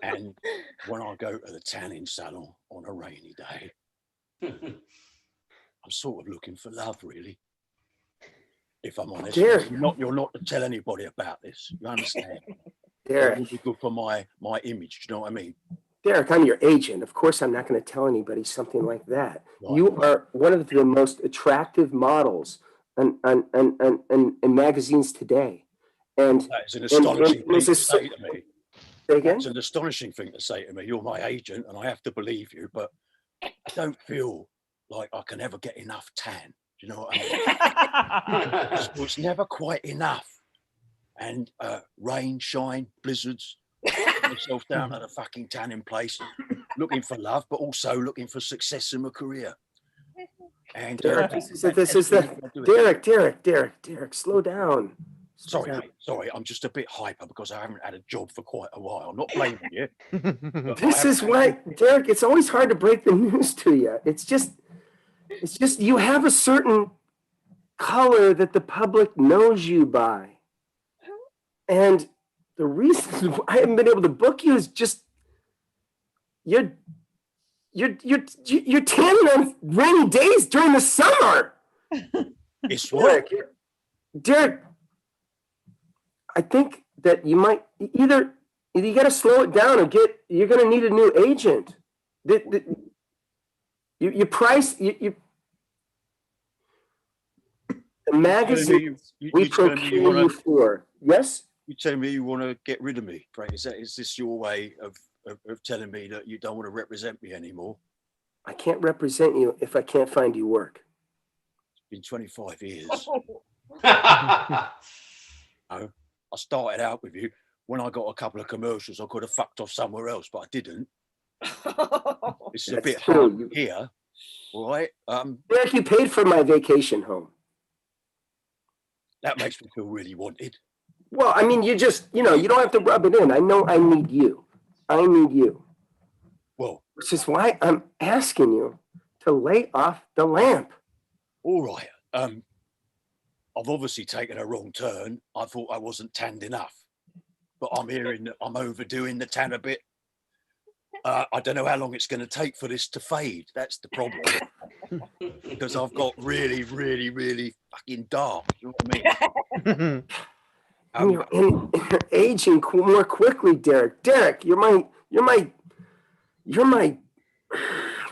And when I go to the tanning salon on a rainy day, I'm sort of looking for love, really. If I'm honest, Derek. you're not to tell anybody about this. You understand? Derek. It would be good for my image. Do you know what I mean? Derek, I'm your agent. Of course, I'm not going to tell anybody something like that. Right. You are one of the most attractive models in magazines today. And That is an astonishing thing to say to me. Say again? That's an astonishing thing to say to me. You're my agent, and I have to believe you, but I don't feel like I can ever get enough tan. Do you know what I mean? It's never quite enough. And rain, shine, blizzards, myself down at a fucking tanning place, looking for love, but also looking for success in my career. And Derek, Derek, slow down. Sorry, mate. Sorry, I'm just a bit hyper because I haven't had a job for quite a while. I'm not blaming you. This is why, Derek, it's always hard to break the news to you. It's just you have a certain color that the public knows you by. And the reason I haven't been able to book you is just you're tanning on rainy days during the summer. It's what? Derek, I think that you might either you got to slow it down or you're going to need a new agent. The magazine we procure you for. Yes? You telling me you want to get rid of me, right? Is this your way of telling me that you don't want to represent me anymore? I can't represent you if I can't find you work. It's been 25 years. I started out with you. When I got a couple of commercials, I could have fucked off somewhere else, but I didn't. This is a bit hard here, all right? Derek, you paid for my vacation home. That makes me feel really wanted. Well, I mean, you don't have to rub it in. I know I need you. I need you. Well, which is why I'm asking you to lay off the lamp. All right. I've obviously taken a wrong turn. I thought I wasn't tanned enough, but I'm hearing that I'm overdoing the tan a bit. I don't know how long it's going to take for this to fade. That's the problem. Because I've got really, really, really fucking dark. You know what I mean? You're aging more quickly, Derek. Derek, you're my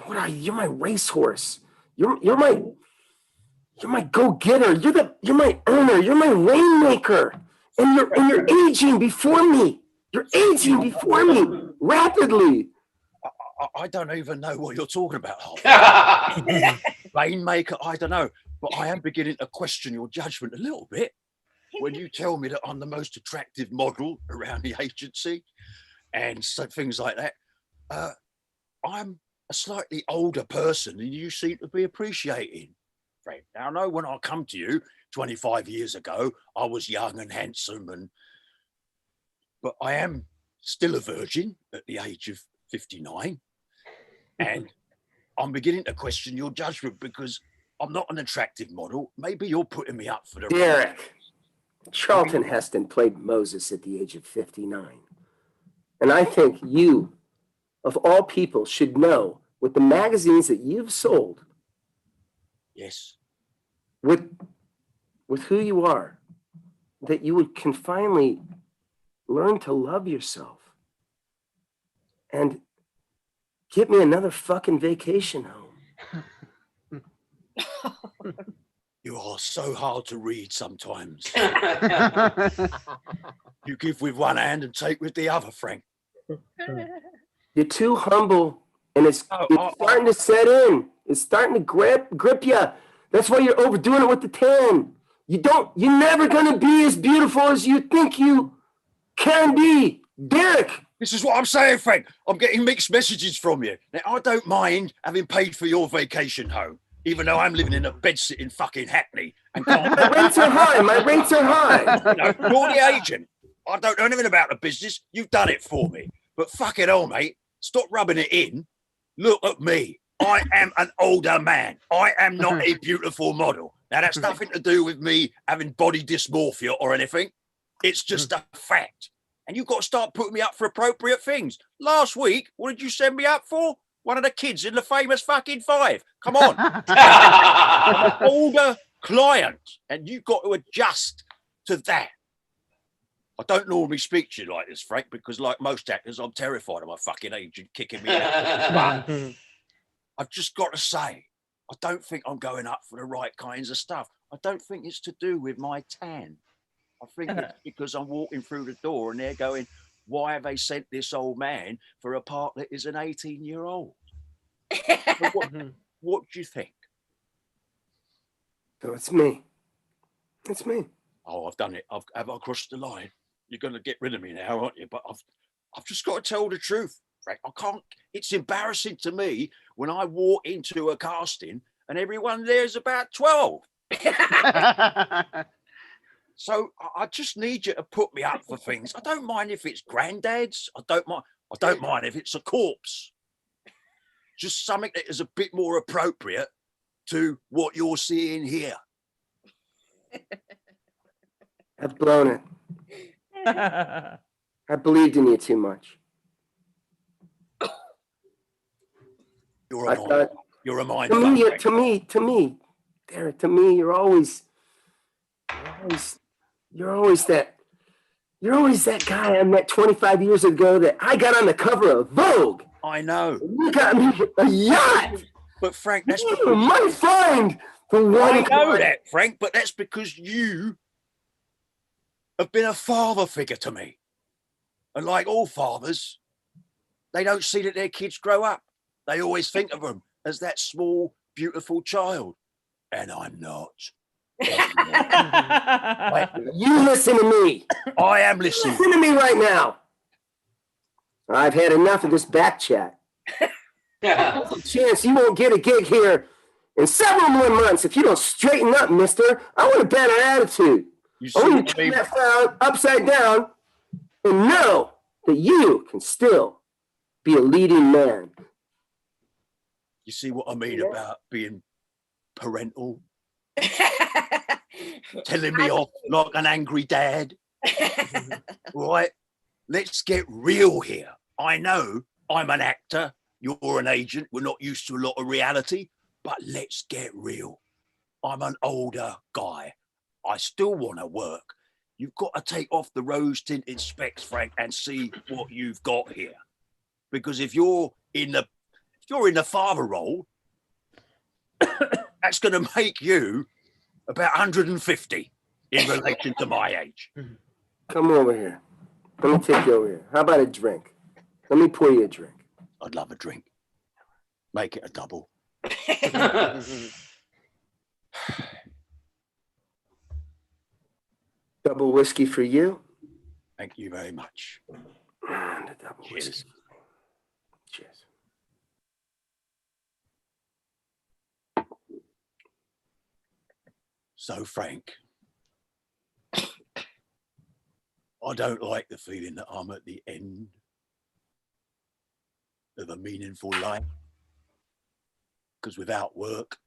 what are you? You're my racehorse. You're my go-getter. You're my earner. You're my rainmaker. And you're aging before me. You're aging before me rapidly. I don't even know what you're talking about. Rainmaker, I don't know. But I am beginning to question your judgment a little bit when you tell me that I'm the most attractive model around the agency and so things like that. I'm a slightly older person and you seem to be appreciating. Frank. Now, I know when I come to you 25 years ago, I was young and handsome, but I am still a virgin at the age of 59. And I'm beginning to question your judgment because I'm not an attractive model. Maybe you're putting me up for the Derek. Charlton Heston played Moses at the age of 59. And I think you, of all people, should know with the magazines that you've sold. Yes. With who you are, that you can finally learn to love yourself and get me another fucking vacation home. You are so hard to read sometimes. You give with one hand and take with the other, Frank. You're too humble, and it's starting to set in. It's starting to grip you. That's why you're overdoing it with the tan. You're never gonna be as beautiful as you think you can be, Derek. This is what I'm saying, Frank. I'm getting mixed messages from you. Now, I don't mind having paid for your vacation home, even though I'm living in a bed-sitting fucking Hackney. And can't... My rates are high. My rates are high. No, you're the agent. I don't know anything about the business. You've done it for me. But fuck it all, mate. Stop rubbing it in. Look at me. I am an older man. I am not a beautiful model. Now, that's nothing to do with me having body dysmorphia or anything. It's just a fact. And you've got to start putting me up for appropriate things. Last week, what did you send me up for? One of the kids in the famous fucking Five. Come on. I'm an older client, and you've got to adjust to that. I don't normally speak to you like this, Frank, because like most actors, I'm terrified of my fucking agent kicking me out. But I've just got to say, I don't think I'm going up for the right kinds of stuff. I don't think it's to do with my tan. I think it's because I'm walking through the door and they're going, why have they sent this old man for a part that is an 18-year-old? What do you think? So it's me. It's me. Oh, I've done it. Have I crossed the line? You're going to get rid of me now, aren't you? But I've just got to tell the truth, Frank. I can't. It's embarrassing to me when I walk into a casting and everyone there's about 12. So I just need you to put me up for things. I don't mind if it's granddad's. I don't mind if it's a corpse. Just something that is a bit more appropriate to what you're seeing here. I've blown it. I believed in you too much. You're a mind. To me, Derek, to me, you're always that guy I met 25 years ago that I got on the cover of Vogue. I know. You got me a yacht. But Frank, that's because you might find the one. I know that, Frank, but that's because you have been a father figure to me. And like all fathers, they don't see that their kids grow up. They always think of them as that small, beautiful child. And I'm not. You listen to me. I am listening. Listen to me right now. I've had enough of this back chat. There's a chance you won't get a gig here in several more months if you don't straighten up, mister. I want a better attitude. I want you to turn that frown upside down and know that you can still be a leading man. You see what I mean about being parental? Telling me off like an angry dad. Right? Let's get real here. I know I'm an actor. You're an agent. We're not used to a lot of reality, but let's get real. I'm an older guy. I still want to work. You've got to take off the rose-tinted specs, Frank, and see what you've got here. Because if you're in the father role, that's going to make you about 150 in relation to my age. Come over here. Let me take you over here. How about a drink? Let me pour you a drink. I'd love a drink. Make it a double. Double whiskey for you. Thank you very much. And a double Cheers. whiskey. Cheers. So, Frank, I don't like the feeling that I'm at the end of a meaningful life. Because without work,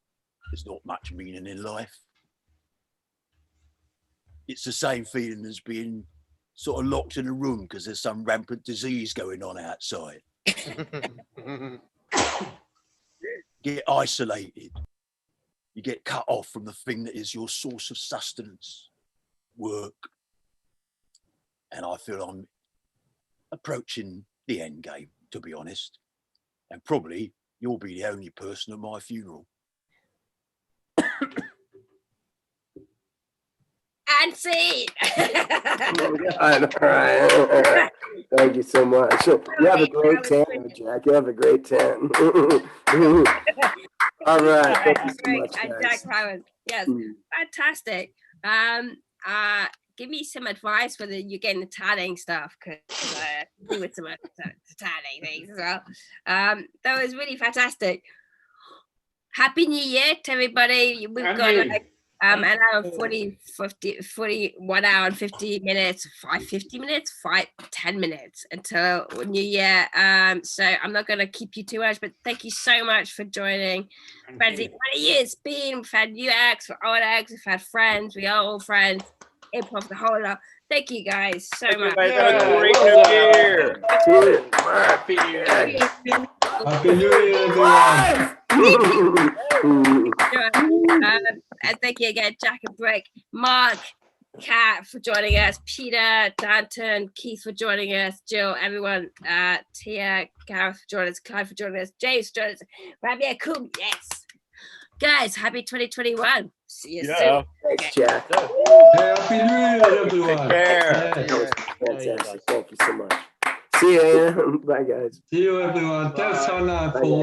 there's not much meaning in life. It's the same feeling as being sort of locked in a room because there's some rampant disease going on outside. Get isolated. You get cut off from the thing that is your source of sustenance, work. And I feel I'm approaching the end game, to be honest. And probably you'll be the only person at my funeral. And see. All right. Thank you so much. You have a great tan, Jack. You have a great tan. All right. Thank you so much, And guys. Jack Howard. Yes, fantastic. Give me some advice whether you're getting the tanning stuff, because do with some tanning things as well. That was really fantastic. Happy New Year to everybody. We've got like an hour 1 hour and 50 minutes, 50 minutes, 10 minutes until New Year. So I'm not going to keep you too much, but thank you so much for joining. Friends, what a year it's been. We've had new acts, we've old acts, we've had friends, we are all friends. Improv the whole lot. Thank you guys so much. Have a great New Year. Happy New Year. Happy New Year, everyone. And thank you again, Jack and Brooke, Mark, Kat for joining us, Peter, Danton, Keith for joining us, Jill, everyone, Tia, Gareth for joining us, Kai for joining us, James for joining us, Rabiah Coon, yes. Guys, happy 2021. See you soon. Thanks, Jack. Happy New Year, everyone. Take care. That was fantastic. Thank you so much. See you, Anna. Bye, guys. See you, everyone. Tell Sana Bye, for